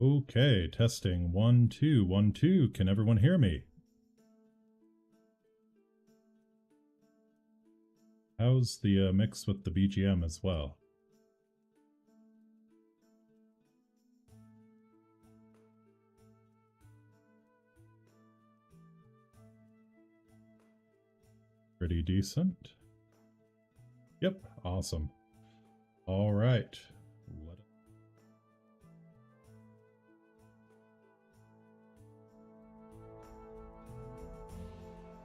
Okay, testing 1 2 1 2. Can everyone hear me? How's the mix with the BGM as well? Pretty decent. Yep, awesome. All right.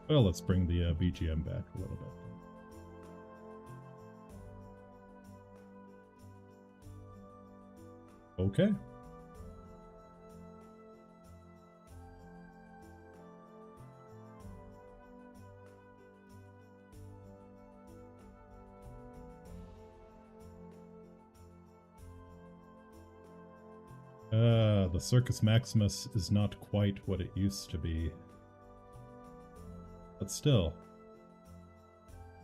Well, let's bring the BGM back a little bit. Okay. The Circus Maximus is not quite what it used to be. But still,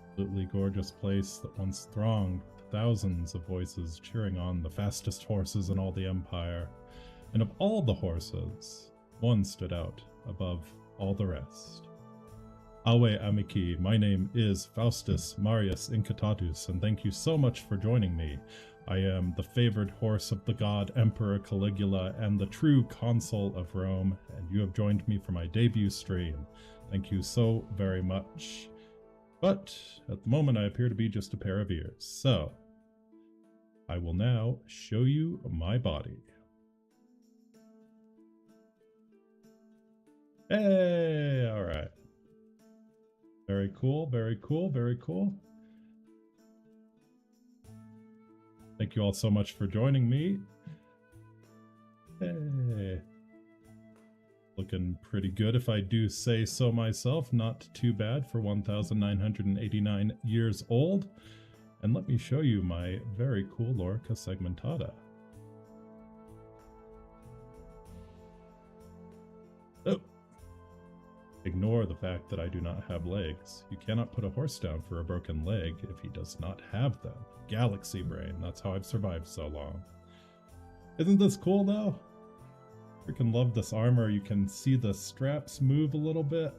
absolutely gorgeous place that once thronged with thousands of voices cheering on the fastest horses in all the empire. And of all the horses, one stood out above all the rest. Awe Amici, my name is Faustus Marius Incitatus, and thank you so much for joining me. I am the favored horse of the god Emperor Caligula and the true consul of Rome, and you have joined me for my debut stream. Thank you so very much. But at the moment I appear to be just a pair of ears, so I will now show you my body. Hey, all right. Very cool, very cool, very cool. Thank you all so much for joining me. Hey. Looking pretty good if I do say so myself. Not too bad for 1,989 years old. And let me show you my very cool Lorica segmentata. Oh. Ignore the fact that I do not have legs. You cannot put a horse down for a broken leg if he does not have them. Galaxy brain, that's how I've survived so long. Isn't this cool though? Freaking love this armor. You can see the straps move a little bit.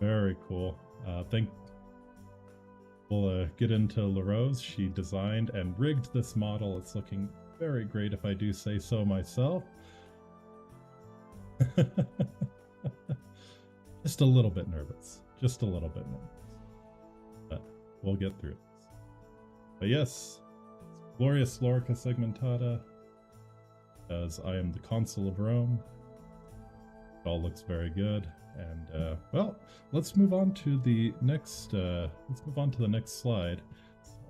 Very cool. We'll get into Llerose. She designed and rigged this model. It's looking very great if I do say so myself. Just a little bit nervous. Just a little bit nervous. But we'll get through this. But yes, glorious Lorica segmentata, as I am the consul of Rome. It all looks very good. And well, let's move on to the next slide.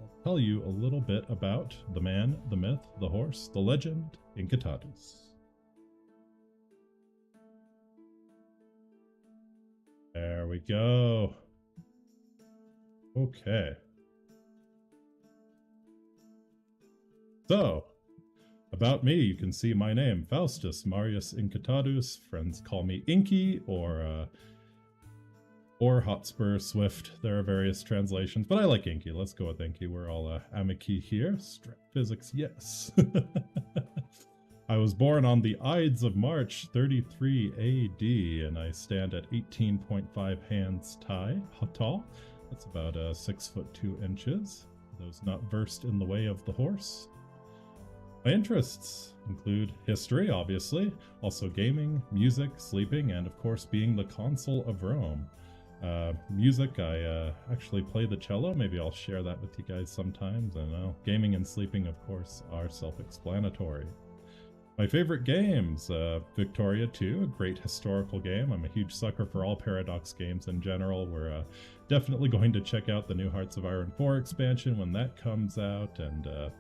I'll tell you a little bit about the man, the myth, the horse, the legend, Incitatus. There we go. Okay. So, about me, you can see my name, Faustus Marius Incitatus. Friends call me Inky or Hotspur Swift. There are various translations, but I like Inky. Let's go with Inky. We're all amici here. Strat physics, yes. I was born on the Ides of March 33 AD, and I stand at 18.5 hands tall. That's about 6 foot 2 inches. Those not versed in the way of the horse. My interests include history, obviously, also gaming, music, sleeping, and of course being the consul of Rome. Music, I actually play the cello. Maybe I'll share that with you guys sometimes. I know gaming and sleeping, of course, are self-explanatory. My favorite games, Victoria 2, a great historical game. I'm a huge sucker for all Paradox games in general. We're definitely going to check out the new Hearts of Iron 4 expansion when that comes out, and of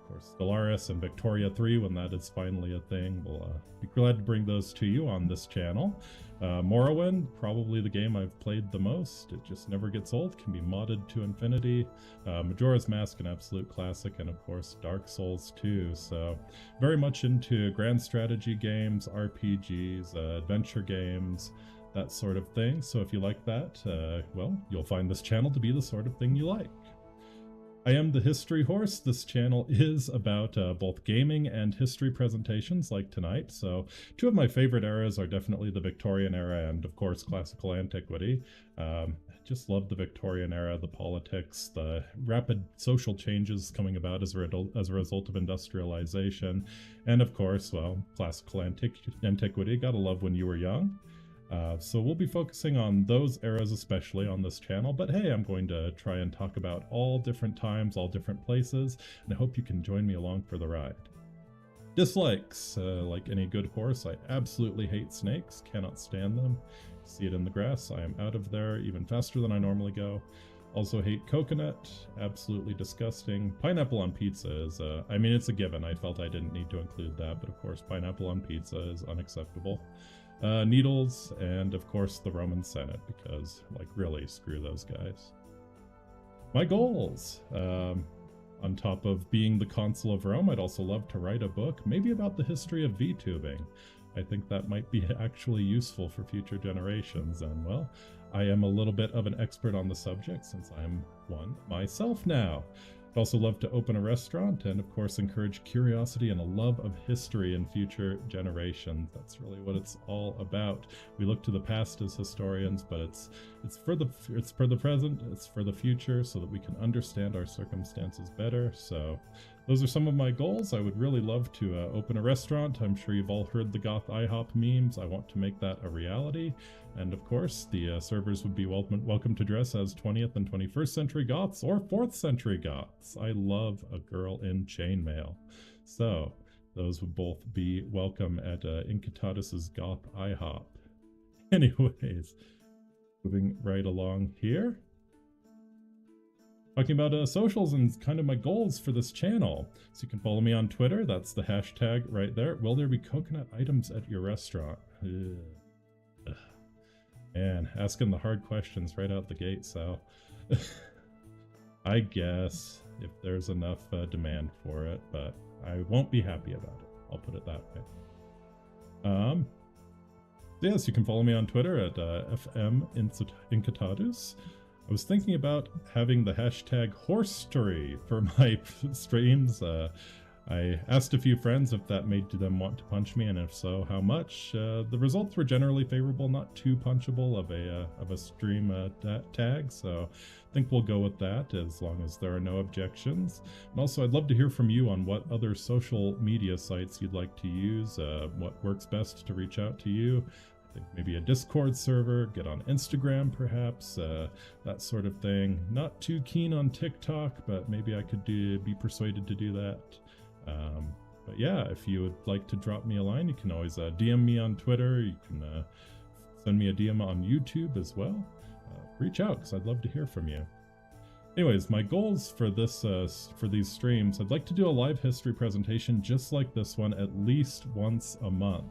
course Stellaris and Victoria 3 when that is finally a thing. We'll be glad to bring those to you on this channel. Morrowind, probably the game I've played the most. It just never gets old, can be modded to infinity. Majora's Mask, an absolute classic, and of course Dark Souls 2. So very much into grand strategy games, RPGs, adventure games, that sort of thing. So if you like that, well, you'll find this channel to be the sort of thing you like. I am the History Horse. This channel is about both gaming and history presentations like tonight. So two of my favorite eras are definitely the Victorian era and, of course, classical antiquity. Just love the Victorian era, the politics, the rapid social changes coming about as a result of industrialization. And, of course, well, classical antiquity. Gotta love when you were young. So we'll be focusing on those eras especially on this channel, but hey, I'm going to try and talk about all different times, all different places, and I hope you can join me along for the ride. Dislikes. Like any good horse, I absolutely hate snakes, cannot stand them. See it in the grass, I am out of there even faster than I normally go. Also hate coconut, absolutely disgusting. Pineapple on pizza is, I mean, it's a given. I felt I didn't need to include that, but of course pineapple on pizza is unacceptable. Needles, and of course the Roman Senate, because, like, really, screw those guys. My goals. On top of being the consul of Rome, I'd also love to write a book, maybe about the history of VTubing. I think that might be actually useful for future generations, and, well, I am a little bit of an expert on the subject since I'm one myself now. I'd also love to open a restaurant and, of course, encourage curiosity and a love of history in future generations. That's really what it's all about. We look to the past as historians, but it's for the present, it's for the future, so that we can understand our circumstances better. So those are some of my goals. I would really love to open a restaurant. I'm sure you've all heard the Goth IHOP memes. I want to make that a reality. And of course, the servers would be welcome to dress as 20th and 21st century Goths or 4th century Goths. I love a girl in chainmail. So those would both be welcome at Incitatus's Goth IHOP. Anyways, moving right along here. Talking about socials and kind of my goals for this channel. So you can follow me on Twitter. That's the hashtag right there. Will there be coconut items at your restaurant? Ugh. Man, asking the hard questions right out the gate, Sal. I guess if there's enough demand for it, but I won't be happy about it. I'll put it that way. Yes, you can follow me on Twitter at FMIncitatus. I was thinking about having the hashtag horstory for my streams. I asked a few friends if that made them want to punch me, and if so, how much. The results were generally favorable, not too punchable of a stream tag, so I think we'll go with that as long as there are no objections. And also, I'd love to hear from you on what other social media sites you'd like to use, what works best to reach out to you. I think maybe a Discord server, get on Instagram perhaps, that sort of thing. Not too keen on TikTok, but maybe I could be persuaded to do that. But yeah, if you would like to drop me a line, you can always DM me on Twitter. You can send me a DM on YouTube as well. Reach out, because I'd love to hear from you. Anyways, my goals for this for these streams, I'd like to do a live history presentation just like this one at least once a month.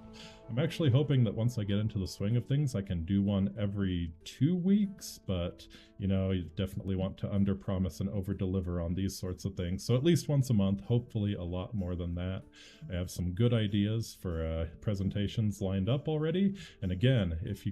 I'm actually hoping that once I get into the swing of things, I can do one every 2 weeks, but, you know, you definitely want to under-promise and over-deliver on these sorts of things. So at least once a month, hopefully a lot more than that. I have some good ideas for presentations lined up already. And again, if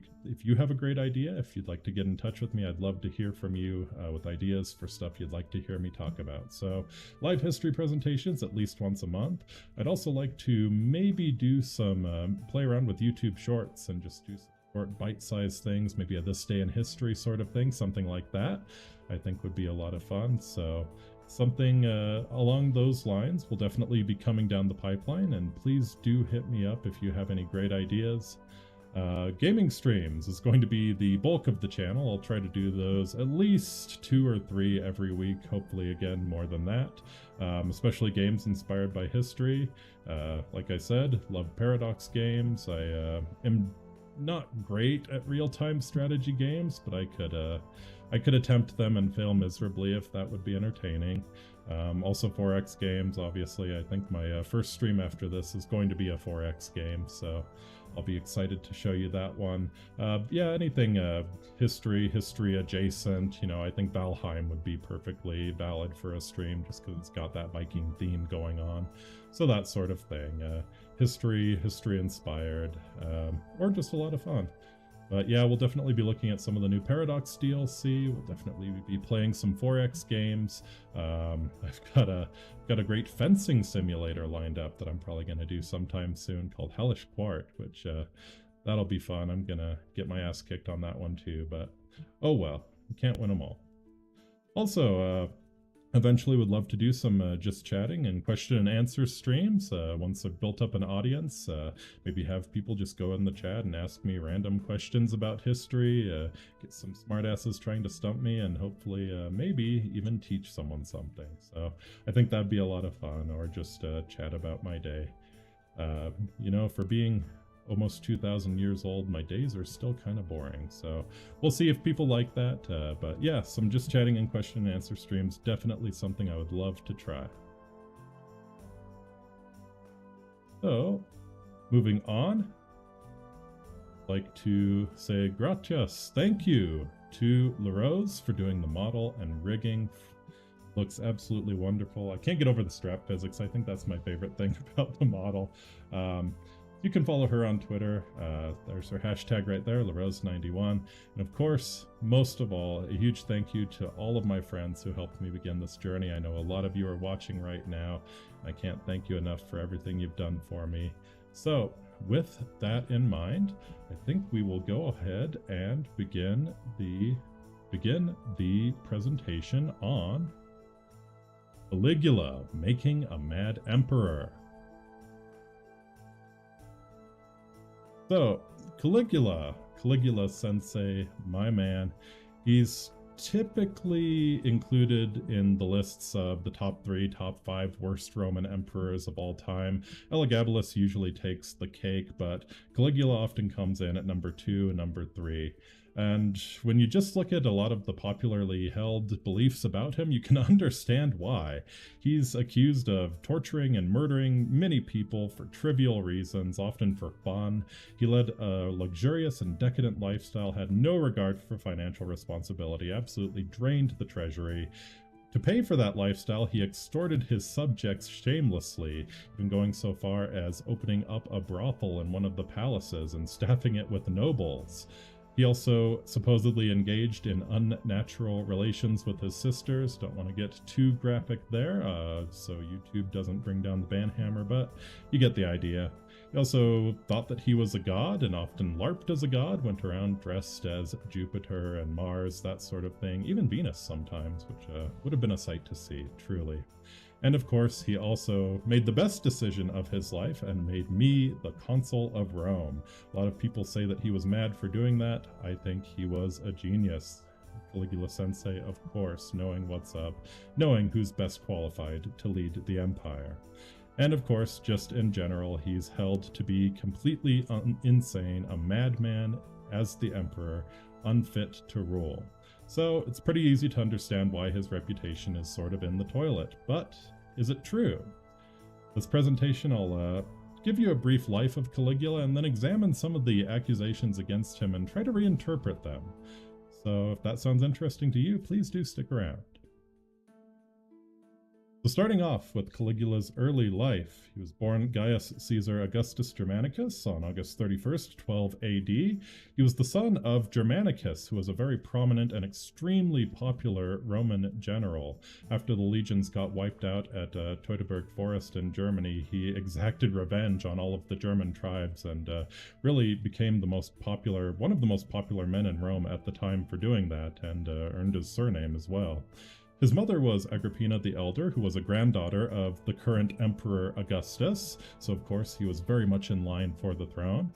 you have a great idea, if you'd like to get in touch with me, I'd love to hear from you with ideas for stuff you'd like to hear me talk about. So live history presentations at least once a month. I'd also like to maybe do some play around with YouTube shorts and just do some short bite-sized things, maybe a this day in history sort of thing, something like that I think would be a lot of fun. So something along those lines will definitely be coming down the pipeline, and please do hit me up if you have any great ideas. Gaming streams is going to be the bulk of the channel. I'll try to do those at least 2 or 3 every week, hopefully again more than that, especially games inspired by history. Like I said, love paradox games. I am not great at real-time strategy games, but I could attempt them and fail miserably if that would be entertaining. Also 4X games, obviously. I think my first stream after this is going to be a 4X game, so I'll be excited to show you that one. Yeah, anything history adjacent. You know, I think Valheim would be perfectly valid for a stream just because it's got that Viking theme going on. So that sort of thing. History inspired, or just a lot of fun. But yeah, we'll definitely be looking at some of the new Paradox DLC. We'll definitely be playing some 4X games. I've got a great fencing simulator lined up that I'm probably going to do sometime soon called Hellish Quart, which that'll be fun. I'm going to get my ass kicked on that one too, but oh well, you can't win them all. Also, eventually would love to do some just chatting and question and answer streams once I've built up an audience. Maybe have people just go in the chat and ask me random questions about history, get some smartasses trying to stump me, and hopefully maybe even teach someone something. So I think that'd be a lot of fun, or just chat about my day. You know, for being almost 2,000 years old, my days are still kind of boring, so we'll see if people like that. But yeah, some just chatting and question and answer streams, definitely something I would love to try. So, moving on, I'd like to say gratias, thank you to Llerose for doing the model and rigging. Looks absolutely wonderful. I can't get over the strap physics. I think that's my favorite thing about the model. You can follow her on Twitter. There's her hashtag right there, Llerose91. And of course, most of all, a huge thank you to all of my friends who helped me begin this journey. I know a lot of you are watching right now. I can't thank you enough for everything you've done for me. So with that in mind, I think we will go ahead and begin the presentation on Caligula making a mad emperor. So, Caligula sensei, my man, he's typically included in the lists of the top 3, top 5 worst Roman emperors of all time. Elagabalus usually takes the cake, but Caligula often comes in at number 2 and number 3. And when you just look at a lot of the popularly held beliefs about him, you can understand why. He's accused of torturing and murdering many people for trivial reasons, often for fun. He led a luxurious and decadent lifestyle, had no regard for financial responsibility, absolutely drained the treasury. To pay for that lifestyle, he extorted his subjects shamelessly, even going so far as opening up a brothel in one of the palaces and staffing it with nobles. He also supposedly engaged in unnatural relations with his sisters. Don't want to get too graphic there, so YouTube doesn't bring down the ban hammer, but you get the idea. He also thought that he was a god and often LARPed as a god, went around dressed as Jupiter and Mars, that sort of thing, even Venus sometimes, which would have been a sight to see, truly. And of course, he also made the best decision of his life and made me the consul of Rome. A lot of people say that he was mad for doing that. I think he was a genius. Caligula sensei, of course, knowing what's up, knowing who's best qualified to lead the empire. And of course, just in general, he's held to be completely insane, a madman as the emperor, unfit to rule. So it's pretty easy to understand why his reputation is sort of in the toilet, but is it true? This presentation, I'll give you a brief life of Caligula and then examine some of the accusations against him and try to reinterpret them. So if that sounds interesting to you, please do stick around. So starting off with Caligula's early life, he was born Gaius Caesar Augustus Germanicus on August 31st, 12 AD. He was the son of Germanicus, who was a very prominent and extremely popular Roman general. After the legions got wiped out at Teutoburg Forest in Germany, he exacted revenge on all of the German tribes and really became one of the most popular men in Rome at the time for doing that, and earned his surname as well. His mother was Agrippina the Elder, who was a granddaughter of the current Emperor Augustus, so of course he was very much in line for the throne.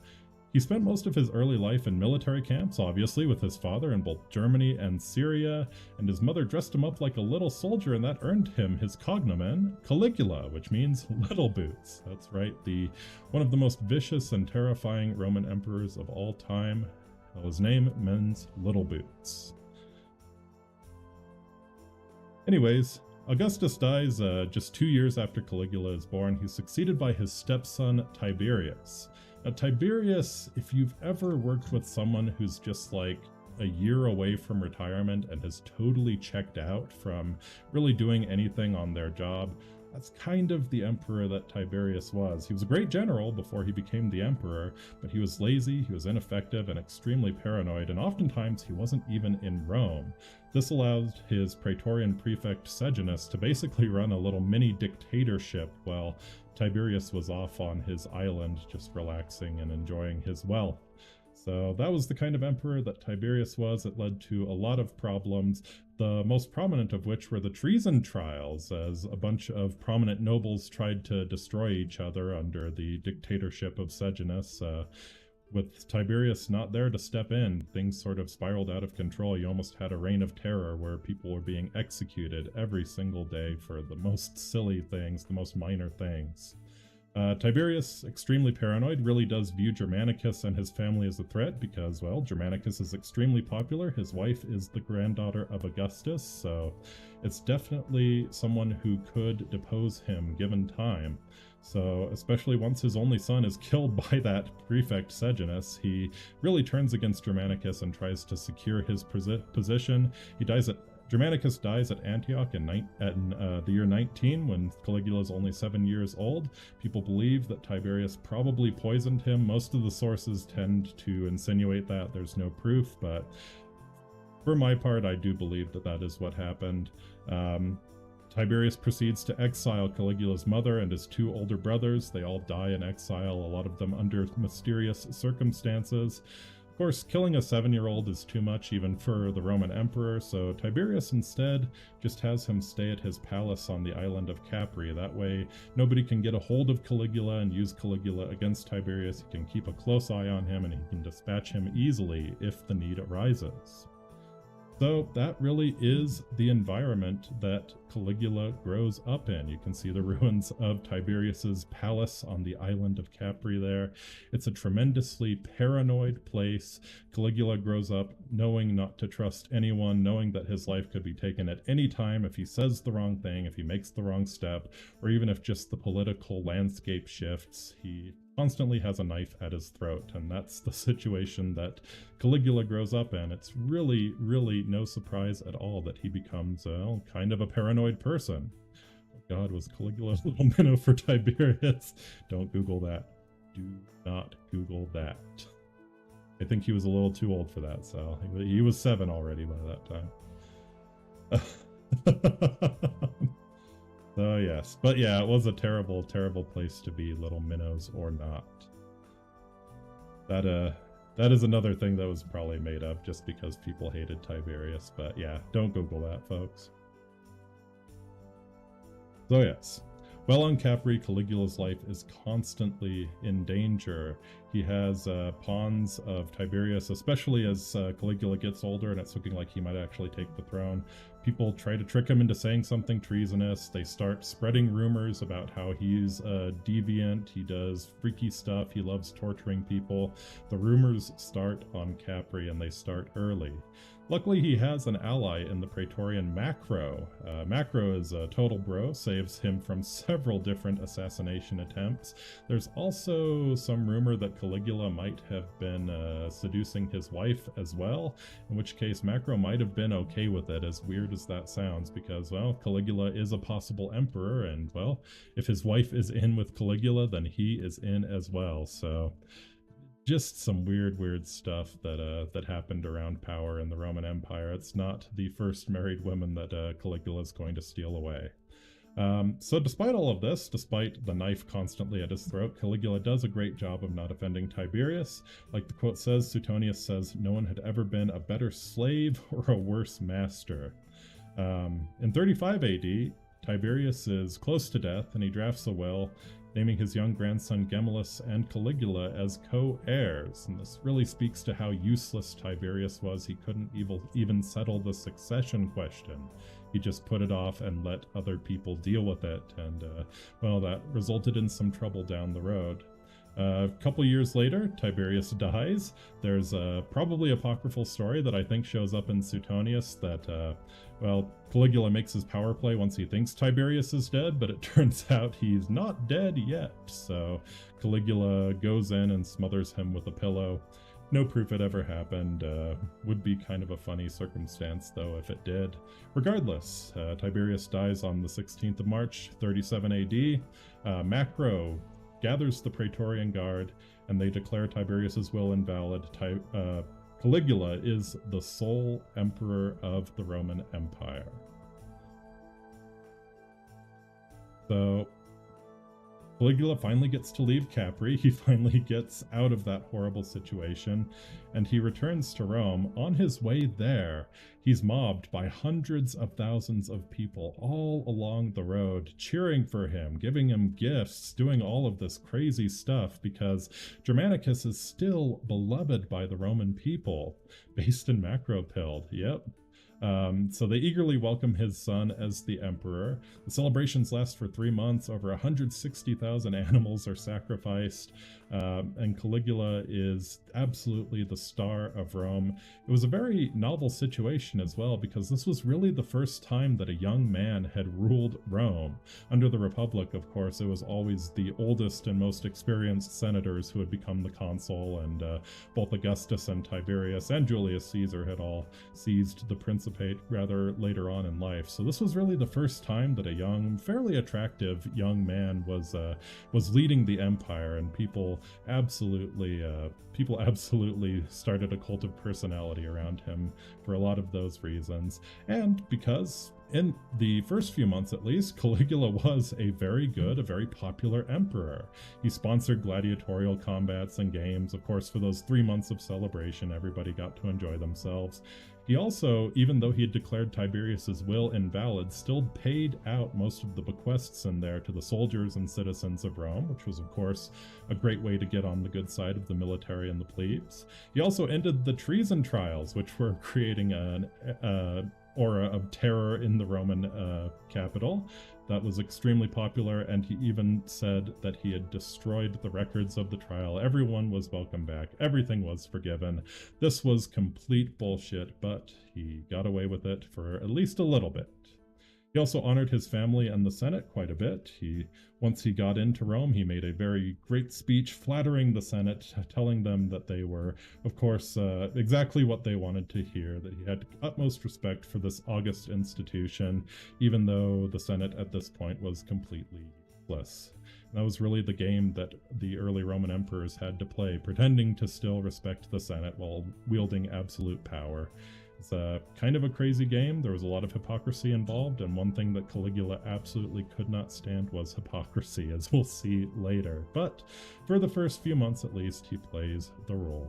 He spent most of his early life in military camps, obviously, with his father in both Germany and Syria, and his mother dressed him up like a little soldier, and that earned him his cognomen, Caligula, which means little boots. That's right, one of the most vicious and terrifying Roman emperors of all time. Well, his name means little boots. Anyways, Augustus dies just 2 years after Caligula is born. He's succeeded by his stepson, Tiberius. Now, Tiberius, if you've ever worked with someone who's just like a year away from retirement and has totally checked out from really doing anything on their job, that's kind of the emperor that Tiberius was. He was a great general before he became the emperor, but he was lazy, he was ineffective, and extremely paranoid, and oftentimes he wasn't even in Rome. This allowed his praetorian prefect Sejanus to basically run a little mini dictatorship while Tiberius was off on his island just relaxing and enjoying his wealth. So that was the kind of emperor that Tiberius was. It led to a lot of problems, the most prominent of which were the treason trials, as a bunch of prominent nobles tried to destroy each other under the dictatorship of Sejanus. With Tiberius not there to step in, things sort of spiraled out of control. You almost had a reign of terror where people were being executed every single day for the most silly things, the most minor things. Tiberius, extremely paranoid, really does view Germanicus and his family as a threat because, well, Germanicus is extremely popular. His wife is the granddaughter of Augustus, so it's definitely someone who could depose him given time. So, especially once his only son is killed by that prefect Sejanus, he really turns against Germanicus and tries to secure his position. Germanicus dies at Antioch in the year 19 when Caligula is only 7 years old. People believe that Tiberius probably poisoned him. Most of the sources tend to insinuate that. There's no proof, but for my part, I do believe that that is what happened. Tiberius proceeds to exile Caligula's mother and his 2 older brothers. They all die in exile, a lot of them under mysterious circumstances. Of course, killing a 7-year-old is too much even for the Roman emperor, so Tiberius instead just has him stay at his palace on the island of Capri. That way, nobody can get a hold of Caligula and use Caligula against Tiberius. He can keep a close eye on him and he can dispatch him easily if the need arises. So that really is the environment that Caligula grows up in. You can see the ruins of Tiberius's palace on the island of Capri there. It's a tremendously paranoid place. Caligula grows up knowing not to trust anyone, knowing that his life could be taken at any time if he says the wrong thing, if he makes the wrong step, or even if just the political landscape shifts. He constantly has a knife at his throat, and that's the situation that Caligula grows up in. It's really, really no surprise at all that he becomes kind of a paranoid person. Oh God, was Caligula a little minnow for Tiberius? Don't Google that. Do not Google that. I think he was a little too old for that, so he was 7 already by that time. So yes, but yeah, it was a terrible, terrible place to be, little minnows or not. That is another thing that was probably made up just because people hated Tiberius, but yeah, don't Google that, folks. So yes, while on Capri, Caligula's life is constantly in danger. He has pawns of Tiberius, especially as Caligula gets older and it's looking like he might actually take the throne. People try to trick him into saying something treasonous. They start spreading rumors about how he's deviant, he does freaky stuff, he loves torturing people. The rumors start on Capri and they start early. Luckily, he has an ally in the Praetorian Macro. Macro is a total bro, saves him from several different assassination attempts. There's also some rumor that Caligula might have been seducing his wife as well, in which case Macro might have been okay with it, as weird as that sounds, because, well, Caligula is a possible emperor, and, well, if his wife is in with Caligula, then he is in as well, so just some weird stuff that happened around power in the Roman Empire. It's not the first married woman that Caligula is going to steal away. So despite all of this, despite the knife constantly at his throat, Caligula does a great job of not offending Tiberius. Like the quote says, Suetonius says, "No one had ever been a better slave or a worse master." In 35 AD, Tiberius is close to death and he drafts a will naming his young grandson Gemellus and Caligula as co-heirs, and this really speaks to how useless Tiberius was. He couldn't even settle the succession question. He just put it off and let other people deal with it, and well, that resulted in some trouble down the road. A couple years later, Tiberius dies. There's a probably apocryphal story that I think shows up in Suetonius that, well, Caligula makes his power play once he thinks Tiberius is dead, but it turns out he's not dead yet. So Caligula goes in and smothers him with a pillow. No proof it ever happened. Would be kind of a funny circumstance, though, if it did. Regardless, Tiberius dies on the 16th of March, 37 AD. Macro gathers the Praetorian Guard, and they declare Tiberius's will invalid. Caligula is the sole emperor of the Roman Empire. So Caligula finally gets to leave Capri. He finally gets out of that horrible situation, and he returns to Rome. On his way there, he's mobbed by hundreds of thousands of people all along the road, cheering for him, giving him gifts, doing all of this crazy stuff, because Germanicus is still beloved by the Roman people, based in Macropilde. Yep. So they eagerly welcome his son as the emperor. The celebrations last for 3 months. Over 160,000 animals are sacrificed, and Caligula is absolutely the star of Rome. It was a very novel situation as well, because this was really the first time that a young man had ruled Rome. Under the Republic, of course, it was always the oldest and most experienced senators who had become the consul, and both Augustus and Tiberius and Julius Caesar had all seized the principate rather later on in life. So this was really the first time that a young, fairly attractive young man was leading the empire, and people absolutely started a cult of personality around him for a lot of those reasons. And because in the first few months, at least, Caligula was a very popular emperor. He sponsored gladiatorial combats and games. Of course, for those 3 months of celebration, everybody got to enjoy themselves. He also, even though he had declared Tiberius's will invalid, still paid out most of the bequests in there to the soldiers and citizens of Rome, which was, of course, a great way to get on the good side of the military and the plebes. He also ended the treason trials, which were creating an aura of terror in the Roman capital. That was extremely popular, and he even said that he had destroyed the records of the trial. Everyone was welcome back. Everything was forgiven. This was complete bullshit, but he got away with it for at least a little bit. He also honored his family and the Senate quite a bit. Once he got into Rome, he made a very great speech flattering the Senate, telling them that they were, of course, exactly what they wanted to hear, that he had utmost respect for this august institution, even though the Senate at this point was completely useless. And that was really the game that the early Roman emperors had to play, pretending to still respect the Senate while wielding absolute power. It's kind of a crazy game. There was a lot of hypocrisy involved, and one thing that Caligula absolutely could not stand was hypocrisy, as we'll see later. But for the first few months at least, he plays the role.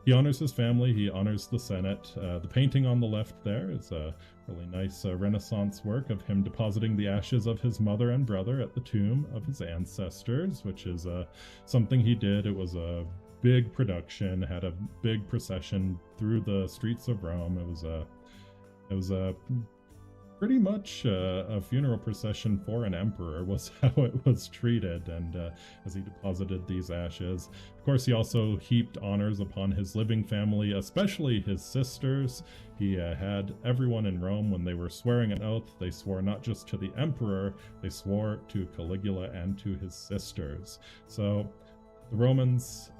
He honors his family, he honors the Senate. The painting on the left there is a really nice Renaissance work of him depositing the ashes of his mother and brother at the tomb of his ancestors, which is something he did. It was a big production, had a big procession through the streets of Rome. It was pretty much a funeral procession for an emperor was how it was treated, and as he deposited these ashes. Of course, he also heaped honors upon his living family, especially his sisters. He had everyone in Rome, when they were swearing an oath, they swore not just to the emperor, they swore to Caligula and to his sisters. So the Romans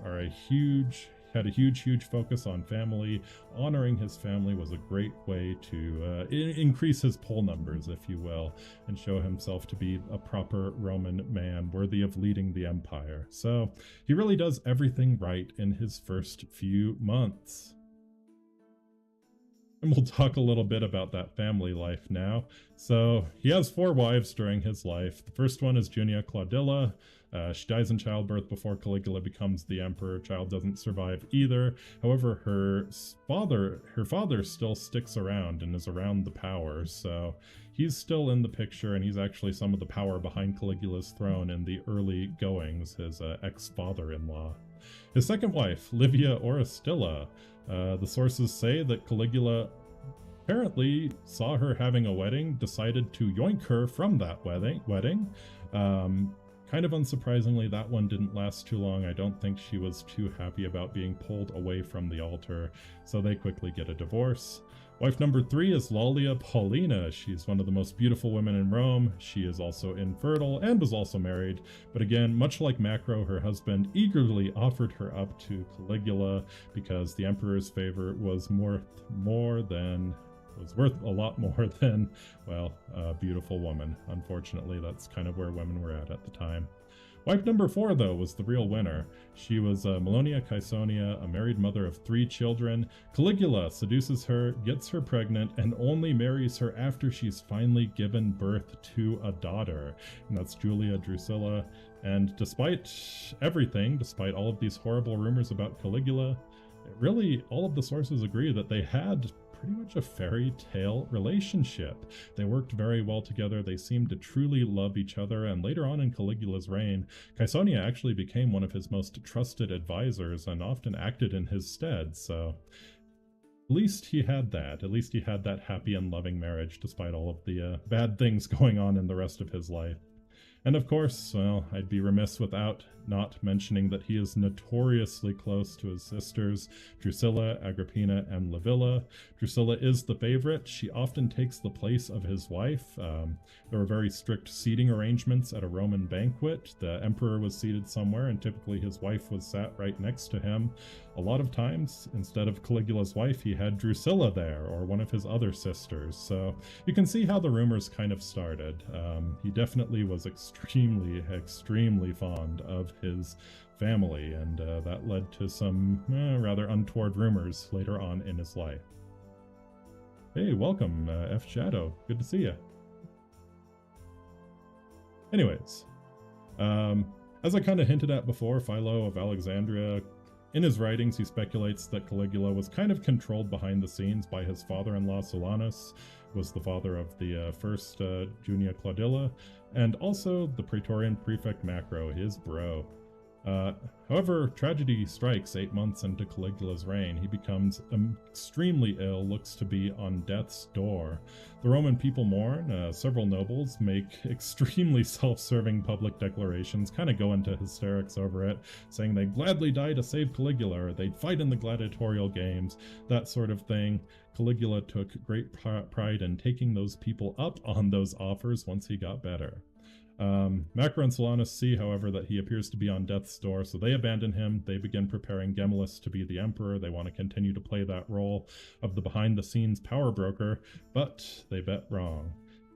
had a huge focus on family. Honoring his family was a great way to increase his poll numbers, if you will, and show himself to be a proper Roman man worthy of leading the empire. So he really does everything right in his first few months. And we'll talk a little bit about that family life now. So he has 4 wives during his life. The first one is Junia Claudilla. She dies in childbirth before Caligula becomes the emperor. Child doesn't survive either. However, her father still sticks around and is around the power. So he's still in the picture, and he's actually some of the power behind Caligula's throne in the early goings, his ex-father-in-law. His second wife, Livia Orestilla. The sources say that Caligula apparently saw her having a wedding, decided to yoink her from that wedding. Kind of unsurprisingly, that one didn't last too long. I don't think she was too happy about being pulled away from the altar, so they quickly get a divorce. Wife number 3 is Lollia Paulina. She's one of the most beautiful women in Rome. She is also infertile and was also married. But again, much like Macro, her husband eagerly offered her up to Caligula because the emperor's favor was worth a lot more than, well, a beautiful woman. Unfortunately, that's kind of where women were at the time. Wife number 4, though, was the real winner. She was Melonia Caesonia, a married mother of 3 children. Caligula seduces her, gets her pregnant, and only marries her after she's finally given birth to a daughter. And that's Julia Drusilla. And despite everything, despite all of these horrible rumors about Caligula, really all of the sources agree that they had pretty much a fairy tale relationship. They worked very well together. They seemed to truly love each other. And later on in Caligula's reign, Caesonia actually became one of his most trusted advisors and often acted in his stead. So at least he had that. At least he had that happy and loving marriage, despite all of the bad things going on in the rest of his life. And of course, well, I'd be remiss without not mentioning that he is notoriously close to his sisters, Drusilla, Agrippina, and Livilla. Drusilla is the favorite. She often takes the place of his wife. There were very strict seating arrangements at a Roman banquet. The emperor was seated somewhere, and typically his wife was sat right next to him. A lot of times, instead of Caligula's wife, he had Drusilla there, or one of his other sisters. So you can see how the rumors kind of started. He definitely was extremely, extremely fond of his family, and that led to some rather untoward rumors later on in his life. Hey, welcome, F Shadow. Good to see you. Anyways, as I kind of hinted at before, Philo of Alexandria, in his writings, he speculates that Caligula was kind of controlled behind the scenes by his father-in-law Silanus, who was the father of the first Junia Claudilla, and also the Praetorian prefect Macro, his bro. However, tragedy strikes 8 months into Caligula's reign. He becomes extremely ill, looks to be on death's door. The Roman people mourn. Several nobles make extremely self-serving public declarations, kind of go into hysterics over it, saying they'd gladly die to save Caligula, or they'd fight in the gladiatorial games, that sort of thing. Caligula took great pride in taking those people up on those offers once he got better. Macro and Silanus see, however, that he appears to be on death's door, so they abandon him. They begin preparing Gemellus to be the emperor. They want to continue to play that role of the behind-the-scenes power broker, but they bet wrong.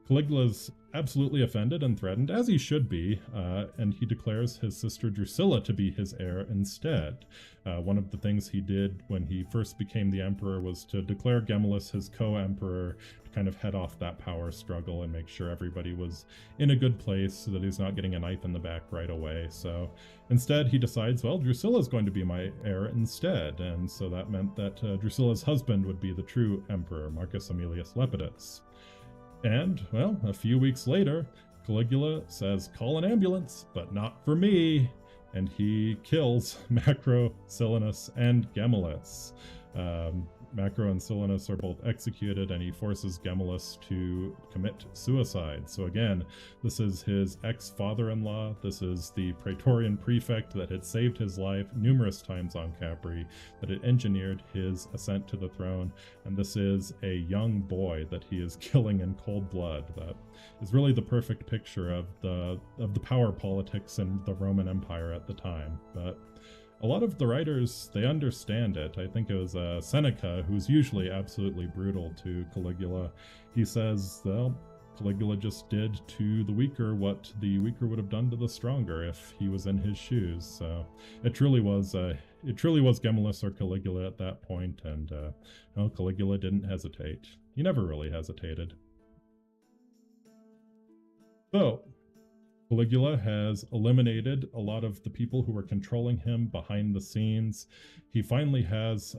Caligula's absolutely offended and threatened, as he should be, and he declares his sister Drusilla to be his heir instead. One of the things he did when he first became the emperor was to declare Gemellus his co-emperor, to kind of head off that power struggle and make sure everybody was in a good place so that he's not getting a knife in the back right away. So instead he decides, well, Drusilla is going to be my heir instead, and so that meant that Drusilla's husband would be the true emperor, Marcus Aemilius Lepidus. And, well, a few weeks later, Caligula says, call an ambulance, but not for me. And he kills Macro, Silanus, and Gemellus. Macro and Silanus are both executed, and he forces Gemellus to commit suicide. So again, this is his ex-father-in-law. This is the Praetorian prefect that had saved his life numerous times on Capri, that had engineered his ascent to the throne, and this is a young boy that he is killing in cold blood. That is really the perfect picture of the power politics in the Roman Empire at the time. But a lot of the writers, they understand it. I think it was Seneca, who's usually absolutely brutal to Caligula. He says, well, Caligula just did to the weaker what the weaker would have done to the stronger if he was in his shoes. So it truly was Gemellus or Caligula at that point, and well, Caligula didn't hesitate. He never really hesitated. So Caligula has eliminated a lot of the people who were controlling him behind the scenes. He finally has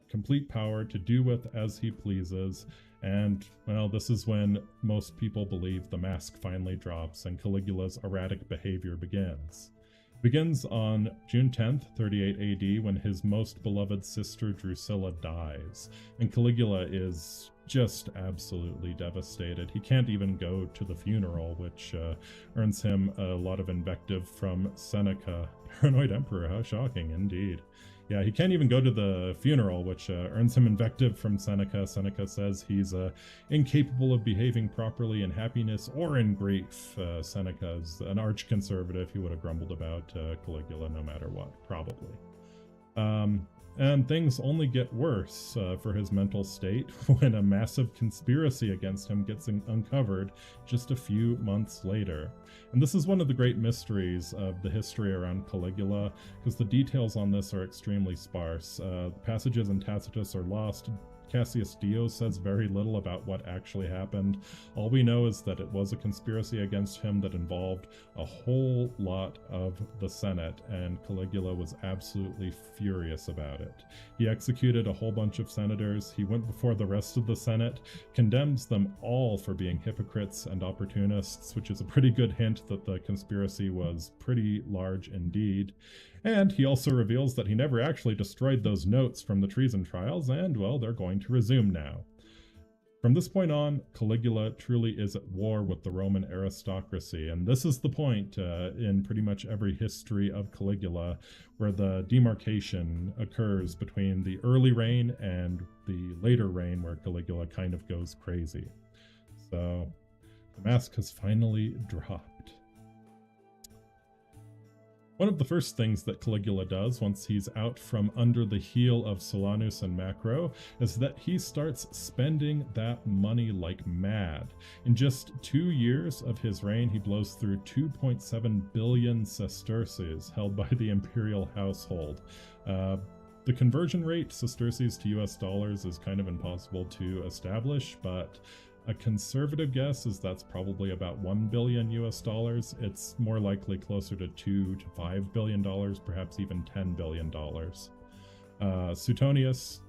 complete power to do with as he pleases. And, well, this is when most people believe the mask finally drops and Caligula's erratic behavior begins. It begins on June 10th, 38 AD, when his most beloved sister Drusilla dies. And Caligula is just absolutely devastated. He can't even go to the funeral, which earns him a lot of invective from Seneca. Paranoid emperor, how shocking indeed. Yeah, he can't even go to the funeral, which earns him invective from Seneca. Seneca says he's incapable of behaving properly in happiness or in grief. Seneca's an arch-conservative. He would have grumbled about Caligula no matter what, probably. And things only get worse for his mental state when a massive conspiracy against him gets uncovered just a few months later. And this is one of the great mysteries of the history around Caligula, because the details on this are extremely sparse. Passages in Tacitus are lost. Cassius Dio says very little about what actually happened. All we know is that it was a conspiracy against him that involved a whole lot of the Senate, and Caligula was absolutely furious about it. He executed a whole bunch of senators. He went before the rest of the Senate, condemns them all for being hypocrites and opportunists, which is a pretty good hint that the conspiracy was pretty large indeed. And he also reveals that he never actually destroyed those notes from the treason trials, and, well, they're going to resume now. From this point on, Caligula truly is at war with the Roman aristocracy, and this is the point in pretty much every history of Caligula where the demarcation occurs between the early reign and the later reign where Caligula kind of goes crazy. So, the mask has finally dropped. One of the first things that Caligula does once he's out from under the heel of Silanus and Macro is that he starts spending that money like mad. In just 2 years of his reign, he blows through 2.7 billion sesterces held by the imperial household. The conversion rate, sesterces to US dollars, is kind of impossible to establish, but a conservative guess is that's probably about $1 billion US dollars. It's more likely closer to $2 to $5 billion, perhaps even $10 billion. Suetonius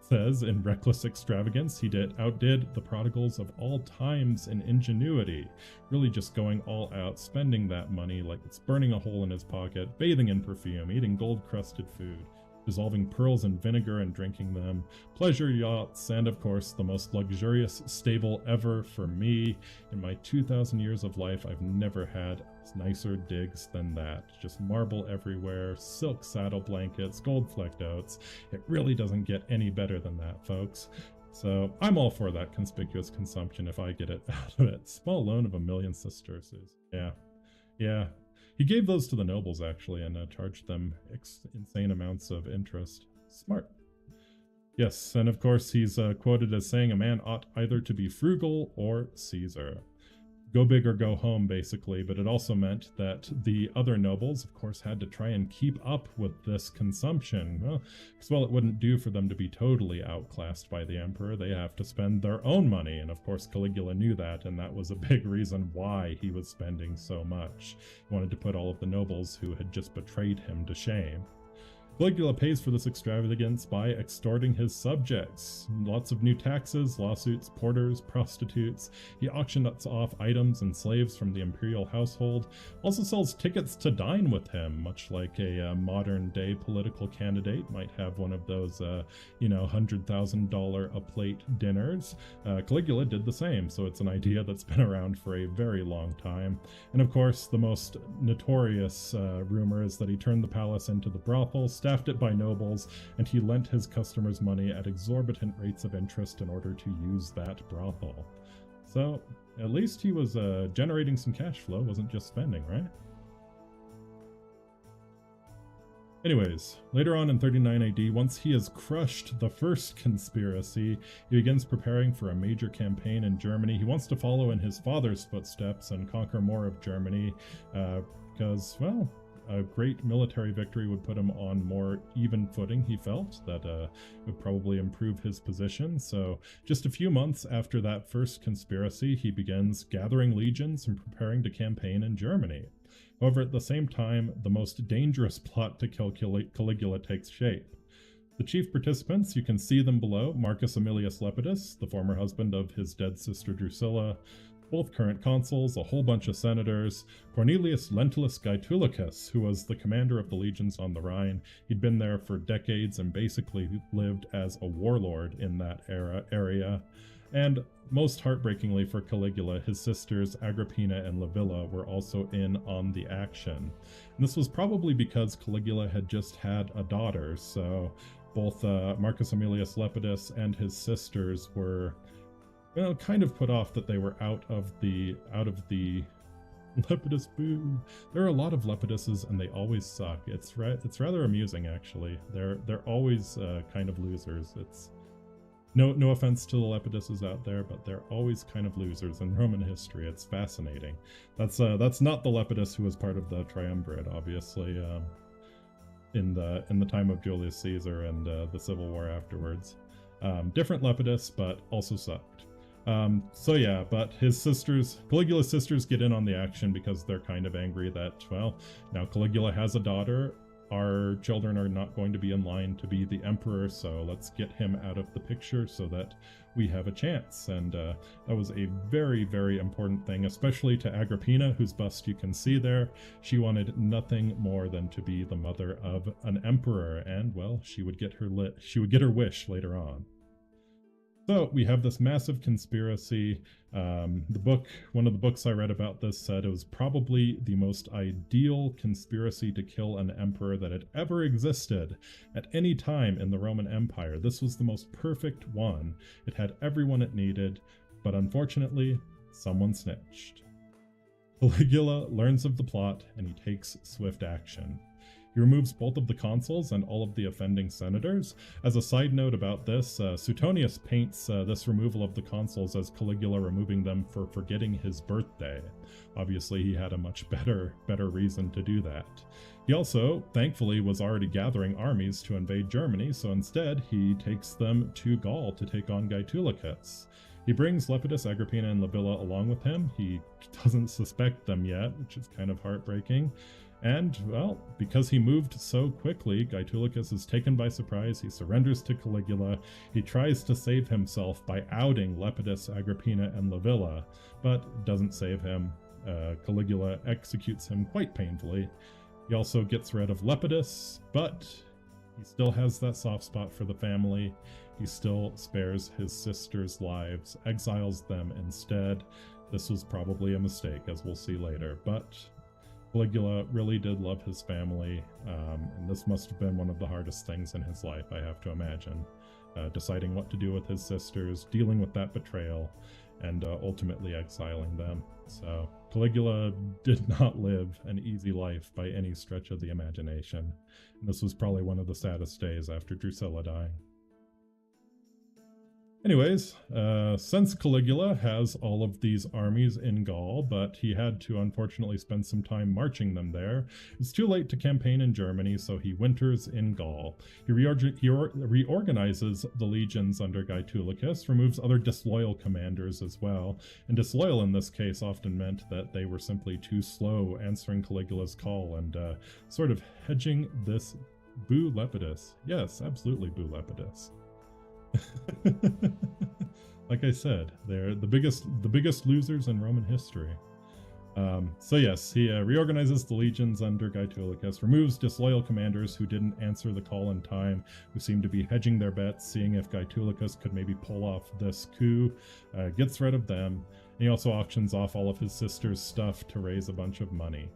says in reckless extravagance, he outdid the prodigals of all times in ingenuity, really just going all out, spending that money like it's burning a hole in his pocket, bathing in perfume, eating gold-crusted food, dissolving pearls in vinegar and drinking them, pleasure yachts, and of course the most luxurious stable ever for me. In my 2,000 years of life, I've never had nicer digs than that. Just marble everywhere, silk saddle blankets, gold flecked oats. It really doesn't get any better than that, folks. So I'm all for that conspicuous consumption if I get it out of it. Small loan of 1 million sesterces. Yeah. He gave those to the nobles, actually, and charged them insane amounts of interest. Smart. Yes, and of course he's quoted as saying a man ought either to be frugal or Caesar. Go big or go home, basically, but it also meant that the other nobles, of course, had to try and keep up with this consumption. Well, because, well, it wouldn't do for them to be totally outclassed by the emperor. They have to spend their own money, and of course Caligula knew that, and that was a big reason why he was spending so much. He wanted to put all of the nobles who had just betrayed him to shame. Caligula pays for this extravagance by extorting his subjects. Lots of new taxes, lawsuits, porters, prostitutes. He auctions off items and slaves from the imperial household. Also sells tickets to dine with him, much like a modern-day political candidate might have one of those, $100,000 a plate dinners. Caligula did the same, so it's an idea that's been around for a very long time. And of course, the most notorious rumor is that he turned the palace into the brothel, staffed it by nobles, and he lent his customers money at exorbitant rates of interest in order to use that brothel. So, at least he was generating some cash flow, wasn't just spending, right? Anyways, later on in 39 AD, once he has crushed the first conspiracy, he begins preparing for a major campaign in Germany. He wants to follow in his father's footsteps and conquer more of Germany, because, well, a great military victory would put him on more even footing, he felt. That would probably improve his position. So just a few months after that first conspiracy, he begins gathering legions and preparing to campaign in Germany. However, at the same time, the most dangerous plot to kill Caligula takes shape. The chief participants, you can see them below: Marcus Aemilius Lepidus, the former husband of his dead sister Drusilla, both current consuls, a whole bunch of senators, Cornelius Lentulus Gaetulicus, who was the commander of the legions on the Rhine. He'd been there for decades and basically lived as a warlord in that area. And most heartbreakingly for Caligula, his sisters Agrippina and Livilla were also in on the action. And this was probably because Caligula had just had a daughter, so both Marcus Aemilius Lepidus and his sisters were, kind of put off that they were out of the Lepidus boo. There are a lot of Lepiduses and they always suck. It's rather amusing actually. They're always kind of losers. It's no offense to the Lepiduses out there, but they're always kind of losers in Roman history. It's fascinating. That's not the Lepidus who was part of the Triumvirate, obviously, in the time of Julius Caesar and the Civil War afterwards. Different Lepidus, but also sucked. So yeah, but Caligula's sisters get in on the action because they're kind of angry that, well, now Caligula has a daughter. Our children are not going to be in line to be the emperor, so let's get him out of the picture so that we have a chance. And that was a very, very important thing, especially to Agrippina, whose bust you can see there. She wanted nothing more than to be the mother of an emperor, and well, she would get her wish later on. So we have this massive conspiracy. One of the books I read about this said it was probably the most ideal conspiracy to kill an emperor that had ever existed at any time in the Roman Empire. This was the most perfect one. It had everyone it needed, but unfortunately, someone snitched. Caligula learns of the plot and he takes swift action. He removes both of the consuls and all of the offending senators. As a side note about this, Suetonius paints this removal of the consuls as Caligula removing them for forgetting his birthday. Obviously, he had a much better reason to do that. He also, thankfully, was already gathering armies to invade Germany, so instead he takes them to Gaul to take on Gaetulicus. He brings Lepidus, Agrippina, and Livilla along with him. He doesn't suspect them yet, which is kind of heartbreaking. And, well, because he moved so quickly, Gaetulicus is taken by surprise. He surrenders to Caligula. He tries to save himself by outing Lepidus, Agrippina, and Livilla, but doesn't save him. Caligula executes him quite painfully. He also gets rid of Lepidus, but he still has that soft spot for the family. He still spares his sisters' lives, exiles them instead. This was probably a mistake, as we'll see later, but Caligula really did love his family, and this must have been one of the hardest things in his life, I have to imagine. Deciding what to do with his sisters, dealing with that betrayal, and ultimately exiling them. So Caligula did not live an easy life by any stretch of the imagination. And this was probably one of the saddest days after Drusilla dying. Anyways, since Caligula has all of these armies in Gaul, but he had to unfortunately spend some time marching them there, it's too late to campaign in Germany, so he winters in Gaul. He reorganizes the legions under Gaetulicus, removes other disloyal commanders as well, and disloyal in this case often meant that they were simply too slow answering Caligula's call and sort of hedging this boo Lepidus. Yes, absolutely boo Lepidus. Like I said, they're the biggest losers in Roman history. So yes, he reorganizes the legions under Gaetulicus, removes disloyal commanders who didn't answer the call in time, who seemed to be hedging their bets, seeing if Gaetulicus could maybe pull off this coup, gets rid of them, and he also auctions off all of his sister's stuff to raise a bunch of money.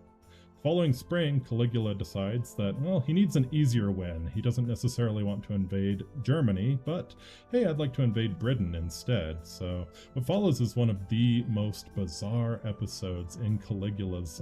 Following spring, Caligula decides that, well, he needs an easier win. He doesn't necessarily want to invade Germany, but hey, I'd like to invade Britain instead. So what follows is one of the most bizarre episodes in Caligula's